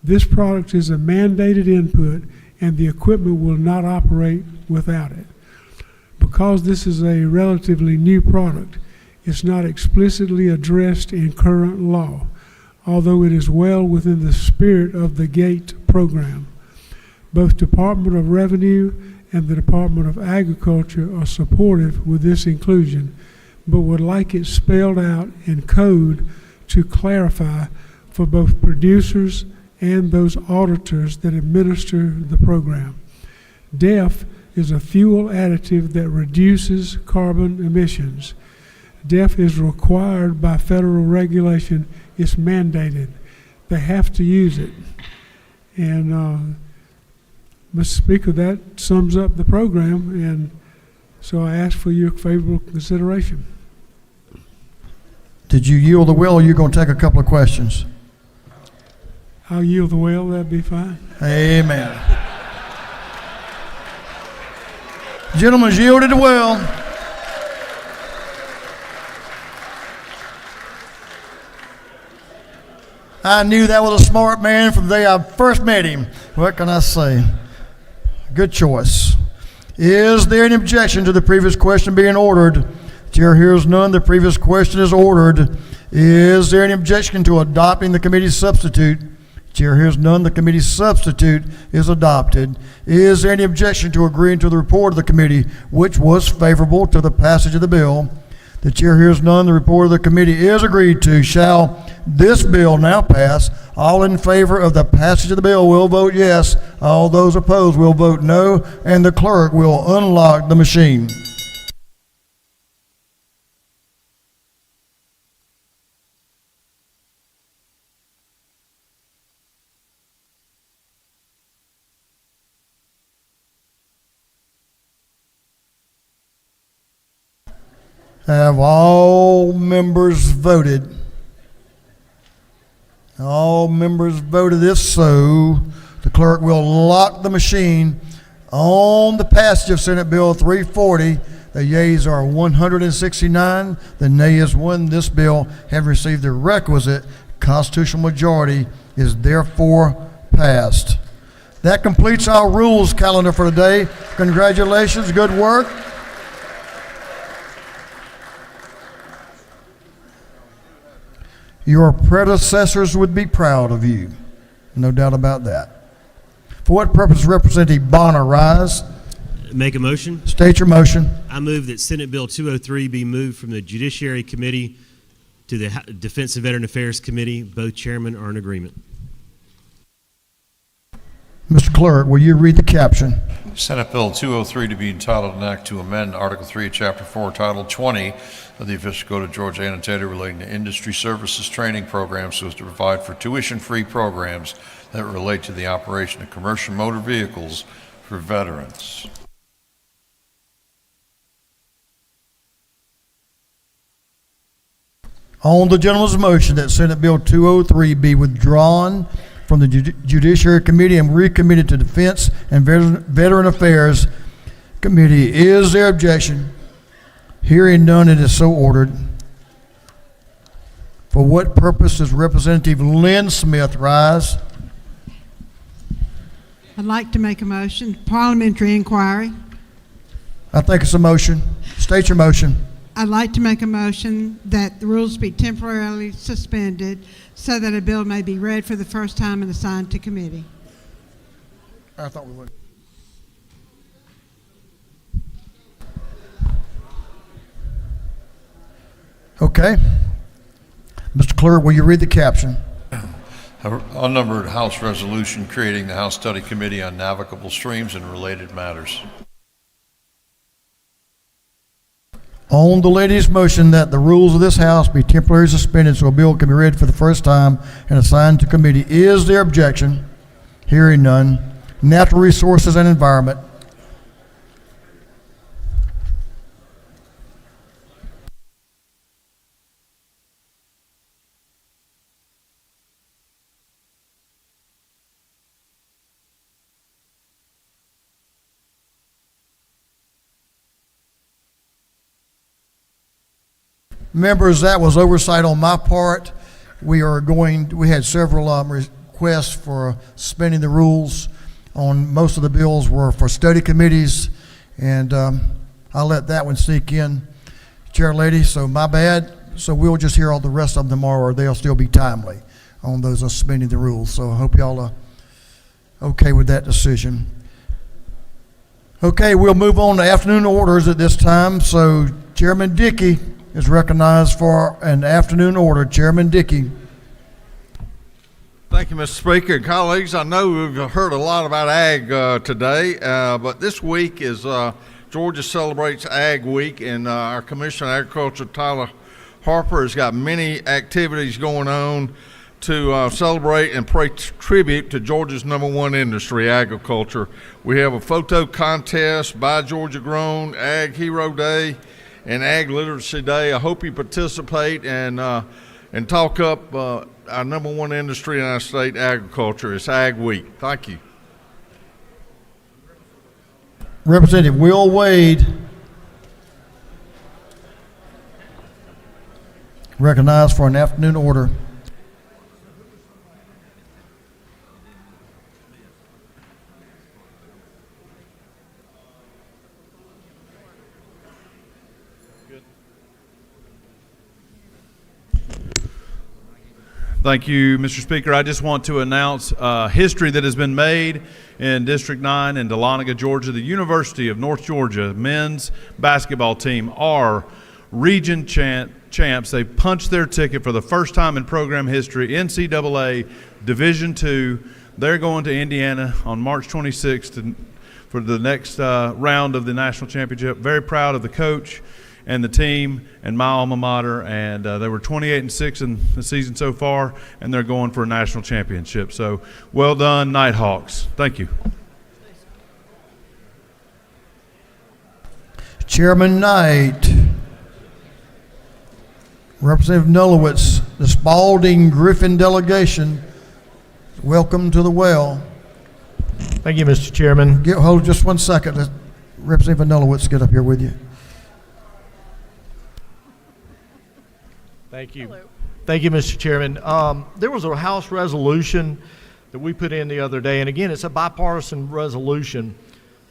This product is a mandated input and the equipment will not operate without it. Because this is a relatively new product, it's not explicitly addressed in current law, although it is well within the spirit of the GATE program. Both Department of Revenue and the Department of Agriculture are supportive with this inclusion, but would like it spelled out in code to clarify for both producers and those auditors that administer the program. DEF is a fuel additive that reduces carbon emissions. DEF is required by federal regulation. It's mandated. They have to use it. And Mr. Speaker, that sums up the program, and so I ask for your favorable consideration. Did you yield the will, or you're going to take a couple of questions? I'll yield the will, that'd be fine. Amen. Gentlemen's yielded the will. I knew that was a smart man from the day I first met him. What can I say? Good choice. Is there any objection to the previous question being ordered? Chair hears none. The previous question is ordered. Is there any objection to adopting the committee's substitute? Chair hears none. The committee's substitute is adopted. Is there any objection to agreeing to the report of the committee, which was favorable to the passage of the bill? The chair hears none. The report of the committee is agreed to. Shall this bill now pass? All in favor of the passage of the bill will vote yes. All those opposed will vote no, and the clerk will unlock the machine. Have all members voted? All members voted. If so, the clerk will lock the machine on the passage of Senate Bill 340. The yeas are 169. The nays 1. This bill, having received the requisite constitutional majority, is therefore passed. That completes our rules calendar for today. Congratulations. Good work. Your predecessors would be proud of you. No doubt about that. For what purpose, Representative Bonner rise? Make a motion. State your motion. I move that Senate Bill 203 be moved from the Judiciary Committee to the Defense and Veteran Affairs Committee. Both chairmen are in agreement. Mr. Clerk, will you read the caption? Senate Bill 203 to be entitled an act to amend Article 3, Chapter 4, Title 20 of the Official Code of Georgia annotated relating to industry services training programs so as to provide for tuition-free programs that relate to the operation of commercial motor vehicles for veterans. On the gentleman's motion that Senate Bill 203 be withdrawn from the Judiciary Committee and recommitted to Defense and Veteran Affairs Committee, is there objection? Hearing none, it is so ordered. For what purpose does Representative Lynn Smith rise? I'd like to make a motion, parliamentary inquiry. I think it's a motion. State your motion. I'd like to make a motion that the rules be temporarily suspended so that a bill may be read for the first time and assigned to committee. I thought we would. Okay. Mr. Clerk, will you read the caption? An unnumbered House resolution creating the House Study Committee on Navigable Streams and Related Matters. On the lady's motion that the rules of this House be temporarily suspended so a bill can be read for the first time and assigned to committee, is there objection? Hearing none. Natural Resources and Environment. Members, that was oversight on my part. We had several requests for suspending the rules on most of the bills were for study committees, and I'll let that one sneak in, Chair Lady, so my bad. So we'll just hear all the rest of them tomorrow, or they'll still be timely on those suspending the rules. So I hope y'all are okay with that decision. Okay, we'll move on to afternoon orders at this time. So Chairman Dickey is recognized for an afternoon order. Chairman Dickey. Thank you, Mr. Speaker. Colleagues, I know we've heard a lot about ag today, but this week is Georgia celebrates Ag Week, and our Commissioner of Agriculture, Tyler Harper, has got many activities going on to celebrate and pay tribute to Georgia's #1 industry, agriculture. We have a photo contest, Buy Georgia Grown, Ag Hero Day, and Ag Literacy Day. I hope you participate and talk up our #1 industry in our state, agriculture. It's Ag Week. Thank you. Representative Will Wade, recognized for an afternoon order. Thank you, Mr. Speaker. I just want to announce history that has been made in District 9 in Dahlonega, Georgia. The University of North Georgia men's basketball team are region champs. They punched their ticket for the first time in program history, NCAA Division II. They're going to Indiana on March 26th for the next round of the national championship. Very proud of the coach and the team and my alma mater, and they were 28-6 in the season so far, and they're going for a national championship. So well done, Nighthawks. Thank you. Chairman Knight, Representative Nulowitz, the Spalding Griffin delegation, welcome to the well. Thank you, Mr. Chairman. Hold just 1 second. Let Representative Nulowitz get up here with you. Thank you. Hello. Thank you, Mr. Chairman. There was a House resolution that we put in the other day, and again, it's a bipartisan resolution,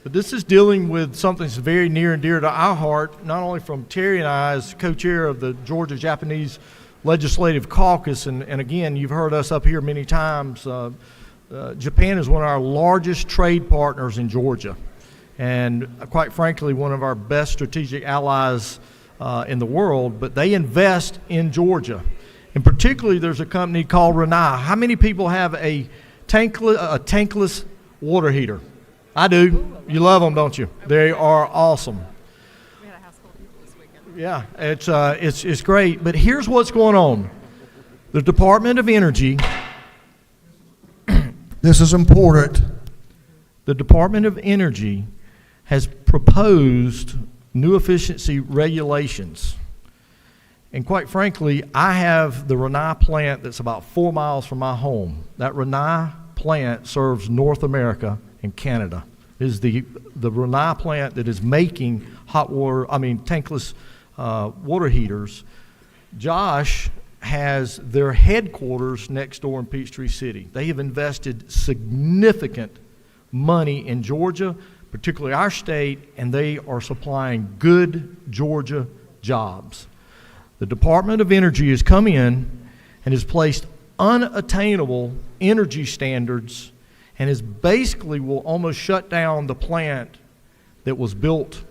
but this is dealing with something that's very near and dear to our heart, not only from Terry and I as co-chair of the Georgia-Japanese Legislative Caucus, and again, you've heard us up here many times. Japan is one of our largest trade partners in Georgia, and quite frankly, one of our best strategic allies in the world, but they invest in Georgia. And particularly, there's a company called Renai. How many people have a tankless water heater? I do. You love them, don't you? They are awesome. We had a house full of people this weekend. Yeah, it's great. But here's what's going on. The Department of Energy. This is important. The Department of Energy has proposed new efficiency regulations. And quite frankly, I have the Renai plant that's about 4 miles from my home. That Renai plant serves North America and Canada. It is the Renai plant that is making tankless water heaters. Josh has their headquarters next door in Peachtree City. They have invested significant money in Georgia, particularly our state, and they are supplying good Georgia jobs. The Department of Energy has come in and has placed unattainable energy standards and is basically will almost shut down the plant that was built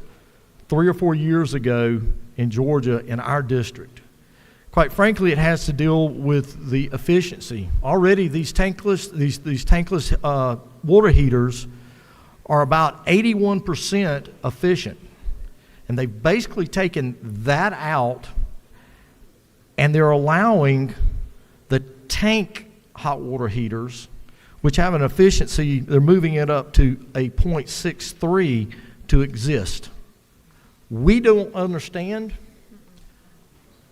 3 or 4 years ago in Georgia in our district. Quite frankly, it has to deal with the efficiency. Already these tankless water heaters are about 81% efficient. And they've basically taken that out, and they're allowing the tank hot water heaters, which have an efficiency, they're moving it up to a 0.63 to exist. We don't understand.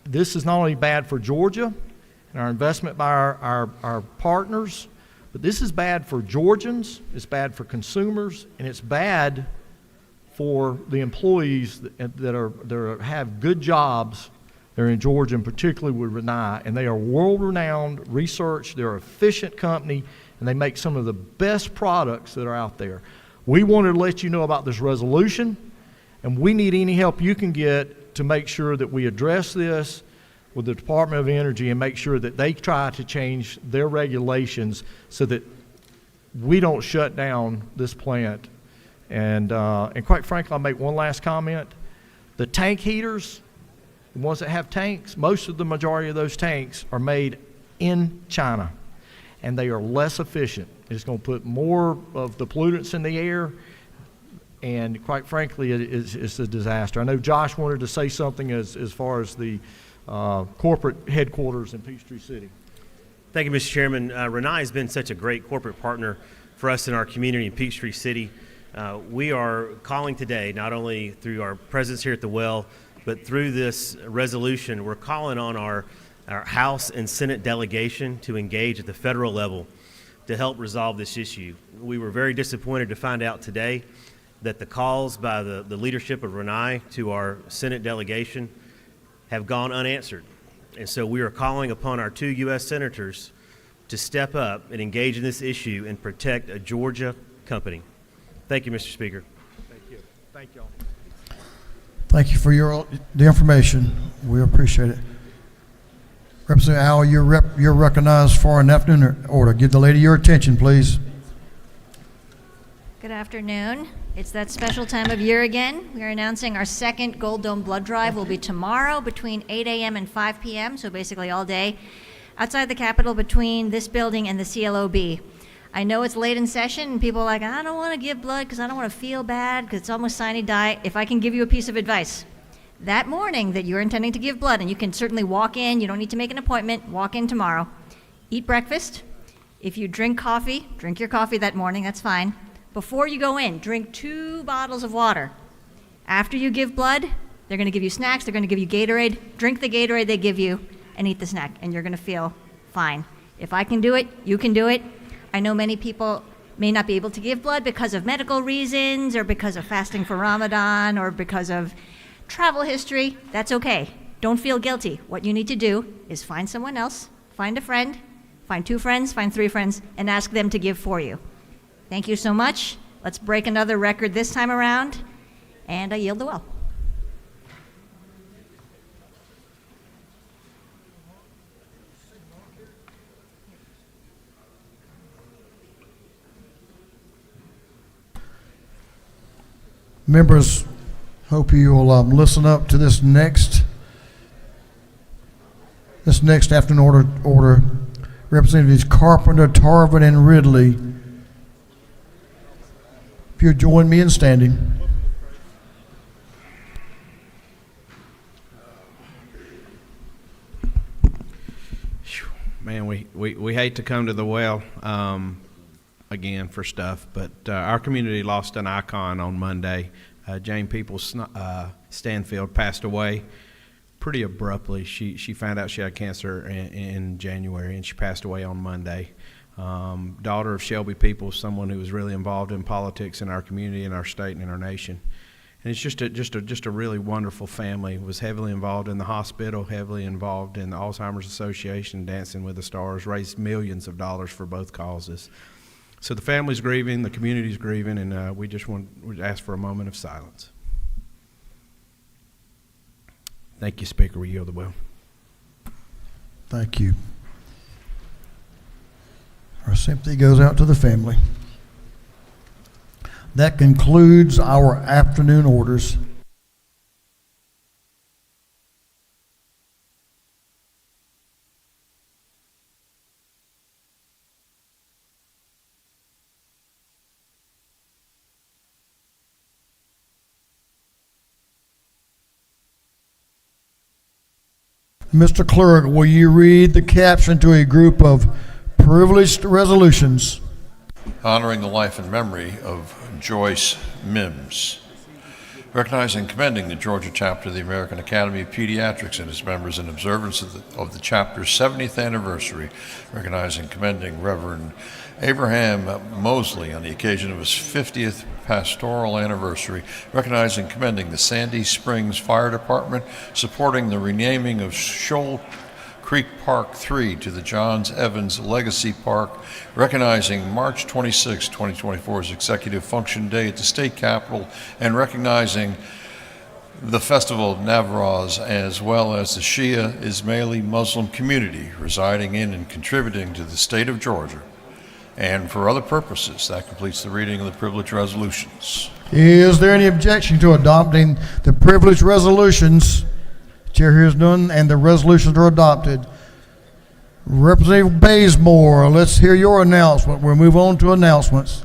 This is not only bad for Georgia and our investment by our partners, but this is bad for Georgians, it's bad for consumers, and it's bad for the employees that have good jobs there in Georgia, and particularly with Renai. And they are world-renowned research, they're an efficient company, and they make some of the best products that are out there. We wanted to let you know about this resolution, and we need any help you can get to make sure that we address this with the Department of Energy and make sure that they try to change their regulations so that we don't shut down this plant. And quite frankly, I'll make one last comment. The tank heaters, the ones that have tanks, most of the majority of those tanks are made in China, and they are less efficient. It's going to put more of the pollutants in the air, and quite frankly, it's a disaster. I know Josh wanted to say something as far as the corporate headquarters in Peachtree City. Thank you, Mr. Chairman. Renai has been such a great corporate partner for us in our community in Peachtree City. We are calling today, not only through our presence here at the well, but through this resolution, we're calling on our House and Senate delegation to engage at the federal level to help resolve this issue. We were very disappointed to find out today that the calls by the leadership of Renai to our Senate delegation have gone unanswered. And so we are calling upon our 2 U.S. senators to step up and engage in this issue and protect a Georgia company. Thank you, Mr. Speaker. Thank you. Thank y'all. Thank you for the information. We appreciate it. Representative Al, you're recognized for an afternoon order. Give the lady your attention, please. Good afternoon. It's that special time of year again. We are announcing our second Gold Dome blood drive will be tomorrow between 8 a.m. and 5 p.m., so basically all day, outside the Capitol between this building and the CLOB. I know it's late in session, and people are like, I don't want to give blood because I don't want to feel bad because it's almost sine die. If I can give you a piece of advice, that morning that you're intending to give blood, and you can certainly walk in, you don't need to make an appointment, walk in tomorrow, eat breakfast. If you drink coffee, drink your coffee that morning, that's fine. Before you go in, drink 2 bottles of water. After you give blood, they're going to give you snacks, they're going to give you Gatorade. Drink the Gatorade they give you and eat the snack, and you're going to feel fine. If I can do it, you can do it. I know many people may not be able to give blood because of medical reasons or because of fasting for Ramadan or because of travel history. That's okay. Don't feel guilty. What you need to do is find someone else, find a friend, find 2 friends, find 3 friends, and ask them to give for you. Thank you so much. Let's break another record this time around, and I yield the well. Members, hope you will listen up to this next afternoon order. Representatives Carpenter, Tarvin, and Ridley, if you'll join me in standing. Man, we hate to come to the well again for stuff, but our community lost an icon on Monday. Jane Peoples Stanfield passed away pretty abruptly. She found out she had cancer in January, and she passed away on Monday. Daughter of Shelby Peoples, someone who was really involved in politics in our community, in our state, and in our nation. And it's just a really wonderful family. Was heavily involved in the hospital, heavily involved in the Alzheimer's Association, Dancing with the Stars, raised millions of dollars for both causes. So the family's grieving, the community's grieving, and we just want to ask for a moment of silence. Thank you, Speaker. We yield the will. Thank you. Our sympathy goes out to the family. That concludes our afternoon orders. Mr. Clerk, will you read the caption to a group of privileged resolutions? Honoring the life and memory of Joyce Mims. Recognizing and commending the Georgia chapter of the American Academy of Pediatrics and its members in observance of the chapter's 70th anniversary. Recognizing and commending Reverend Abraham Mosley on the occasion of his 50th pastoral anniversary. Recognizing and commending the Sandy Springs Fire Department, supporting the renaming of Shoal Creek Park 3 to the Johns Evans Legacy Park, recognizing March 26, 2024 as Executive Function Day at the State Capitol, and recognizing the Festival of Navroz, as well as the Shia Ismaili Muslim community residing in and contributing to the state of Georgia. And for other purposes, that completes the reading of the privilege resolutions. Is there any objection to adopting the privilege resolutions? Chair hears none, and the resolutions are adopted. Representative Bazemore, let's hear your announcement. We'll move on to announcements.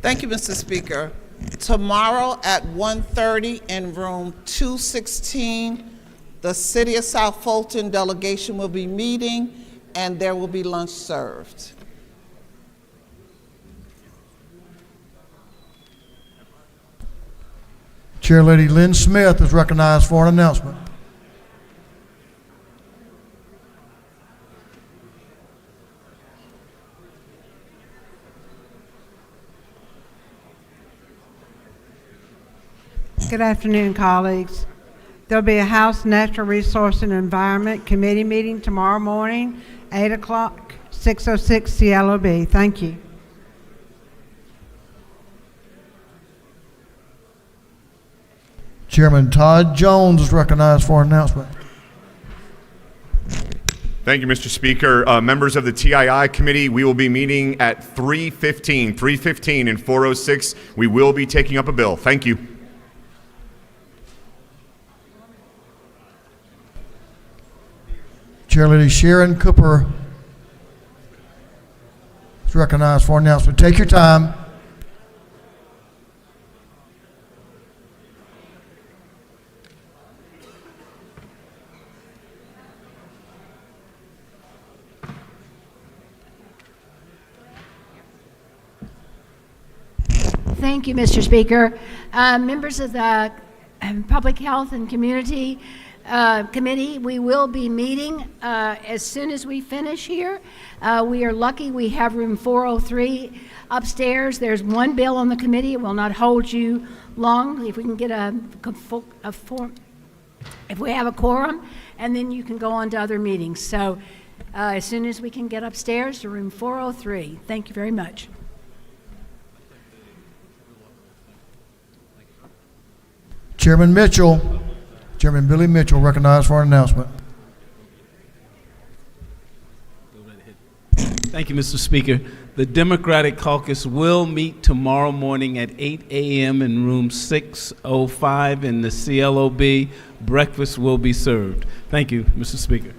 Thank you, Mr. Speaker. Tomorrow at 1:30 in room 216, the City of South Fulton delegation will be meeting, and there will be lunch served. Chair Lady Lynn Smith is recognized for an announcement. Good afternoon, colleagues. There'll be a House Natural Resource and Environment Committee meeting tomorrow morning, 8 o'clock, 606 CLOB. Thank you. Chairman Todd Jones is recognized for an announcement. Thank you, Mr. Speaker. Members of the TII committee, we will be meeting at 3:15 and 406. We will be taking up a bill. Thank you. Chair Lady Sharon Cooper is recognized for an announcement. Take your time. Thank you, Mr. Speaker. Members of the Public Health and Community Committee, we will be meeting as soon as we finish here. We are lucky we have room 403 upstairs. There's one bill on the committee. It will not hold you long if we can get if we have a quorum, and then you can go on to other meetings. So as soon as we can get upstairs to room 403. Thank you very much. Chairman Billy Mitchell, recognized for an announcement. Thank you, Mr. Speaker. The Democratic Caucus will meet tomorrow morning at 8 a.m. in room 605 in the CLOB. Breakfast will be served. Thank you, Mr. Speaker.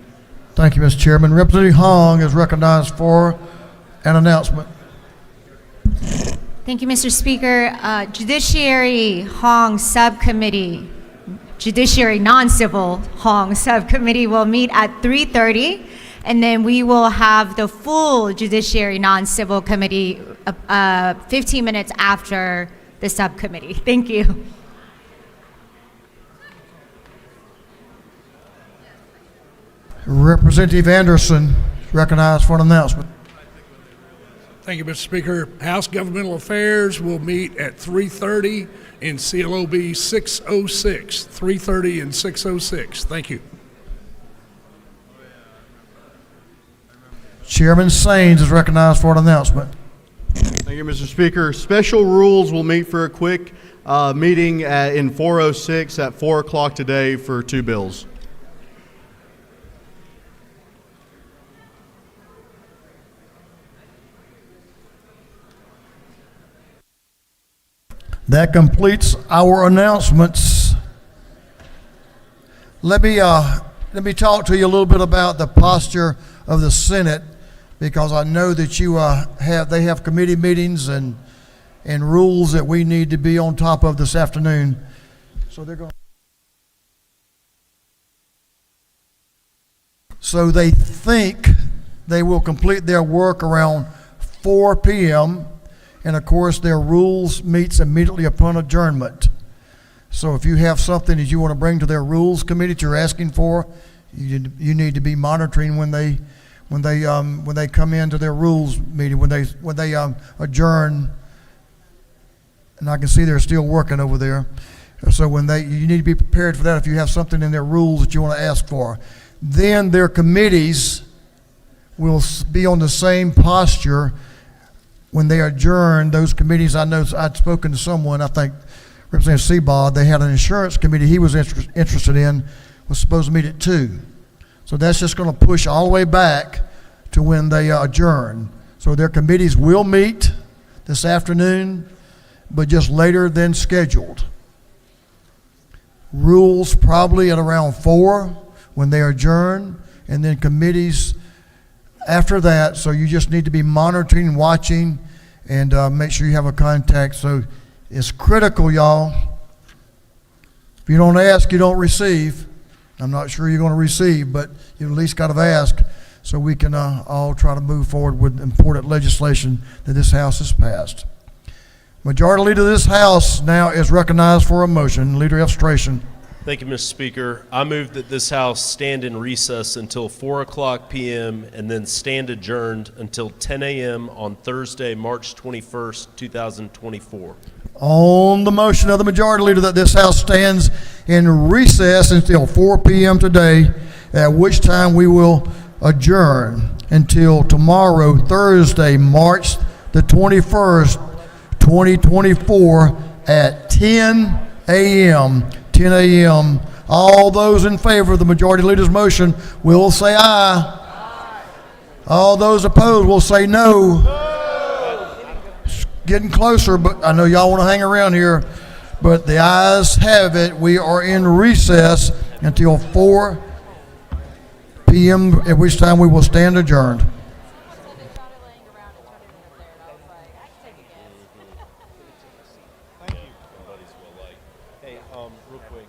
Thank you, Mr. Chairman. Representative Hong is recognized for an announcement. Thank you, Mr. Speaker. Judiciary Hong Subcommittee, Judiciary Non-Civil Hong Subcommittee will meet at 3:30, and then we will have the full Judiciary Non-Civil Committee 15 minutes after the subcommittee. Thank you. Representative Anderson is recognized for an announcement. Thank you, Mr. Speaker. House Governmental Affairs will meet at 3:30 in CLOB 606. 3:30 and 606. Thank you. Chairman Saines is recognized for an announcement. Thank you, Mr. Speaker. Special Rules will meet for a quick meeting in 406 at 4 o'clock today for 2 bills. That completes our announcements. Let me talk to you a little bit about the posture of the Senate, because I know that they have committee meetings and rules that we need to be on top of this afternoon. So they're going. So they think they will complete their work around 4 p.m. And of course, their rules meets immediately upon adjournment. So if you have something that you want to bring to their rules committee that you're asking for, you need to be monitoring when they come into their rules meeting, when they adjourn. And I can see they're still working over there. So you need to be prepared for that if you have something in their rules that you want to ask for. Then their committees will be on the same posture when they adjourn. Those committees, I know I'd spoken to someone, I think Representative Seabaugh, they had an insurance committee he was interested in, was supposed to meet at 2. So that's just going to push all the way back to when they adjourn. So their committees will meet this afternoon, but just later than scheduled. Rules probably at around 4 when they adjourn, and then committees after that. So you just need to be monitoring, watching, and make sure you have a contact. So it's critical, y'all. If you don't ask, you don't receive. I'm not sure you're going to receive, but you at least got to ask so we can all try to move forward with important legislation that this House has passed. Majority Leader of this House now is recognized for a motion. Leader Illustration. Thank you, Mr. Speaker. I move that this House stand in recess until 4 o'clock p.m. and then stand adjourned until 10 a.m. on Thursday, March 21st, 2024. On the motion of the Majority Leader that this House stands in recess until 4 p.m. today, at which time we will adjourn until tomorrow, Thursday, March the 21st, 2024 at 10 a.m. 10 a.m. All those in favor of the Majority Leader's motion will say aye. All those opposed will say no. It's getting closer, but I know y'all want to hang around here. But the ayes have it. We are in recess until 4 p.m., at which time we will stand adjourned. Hey, real quick.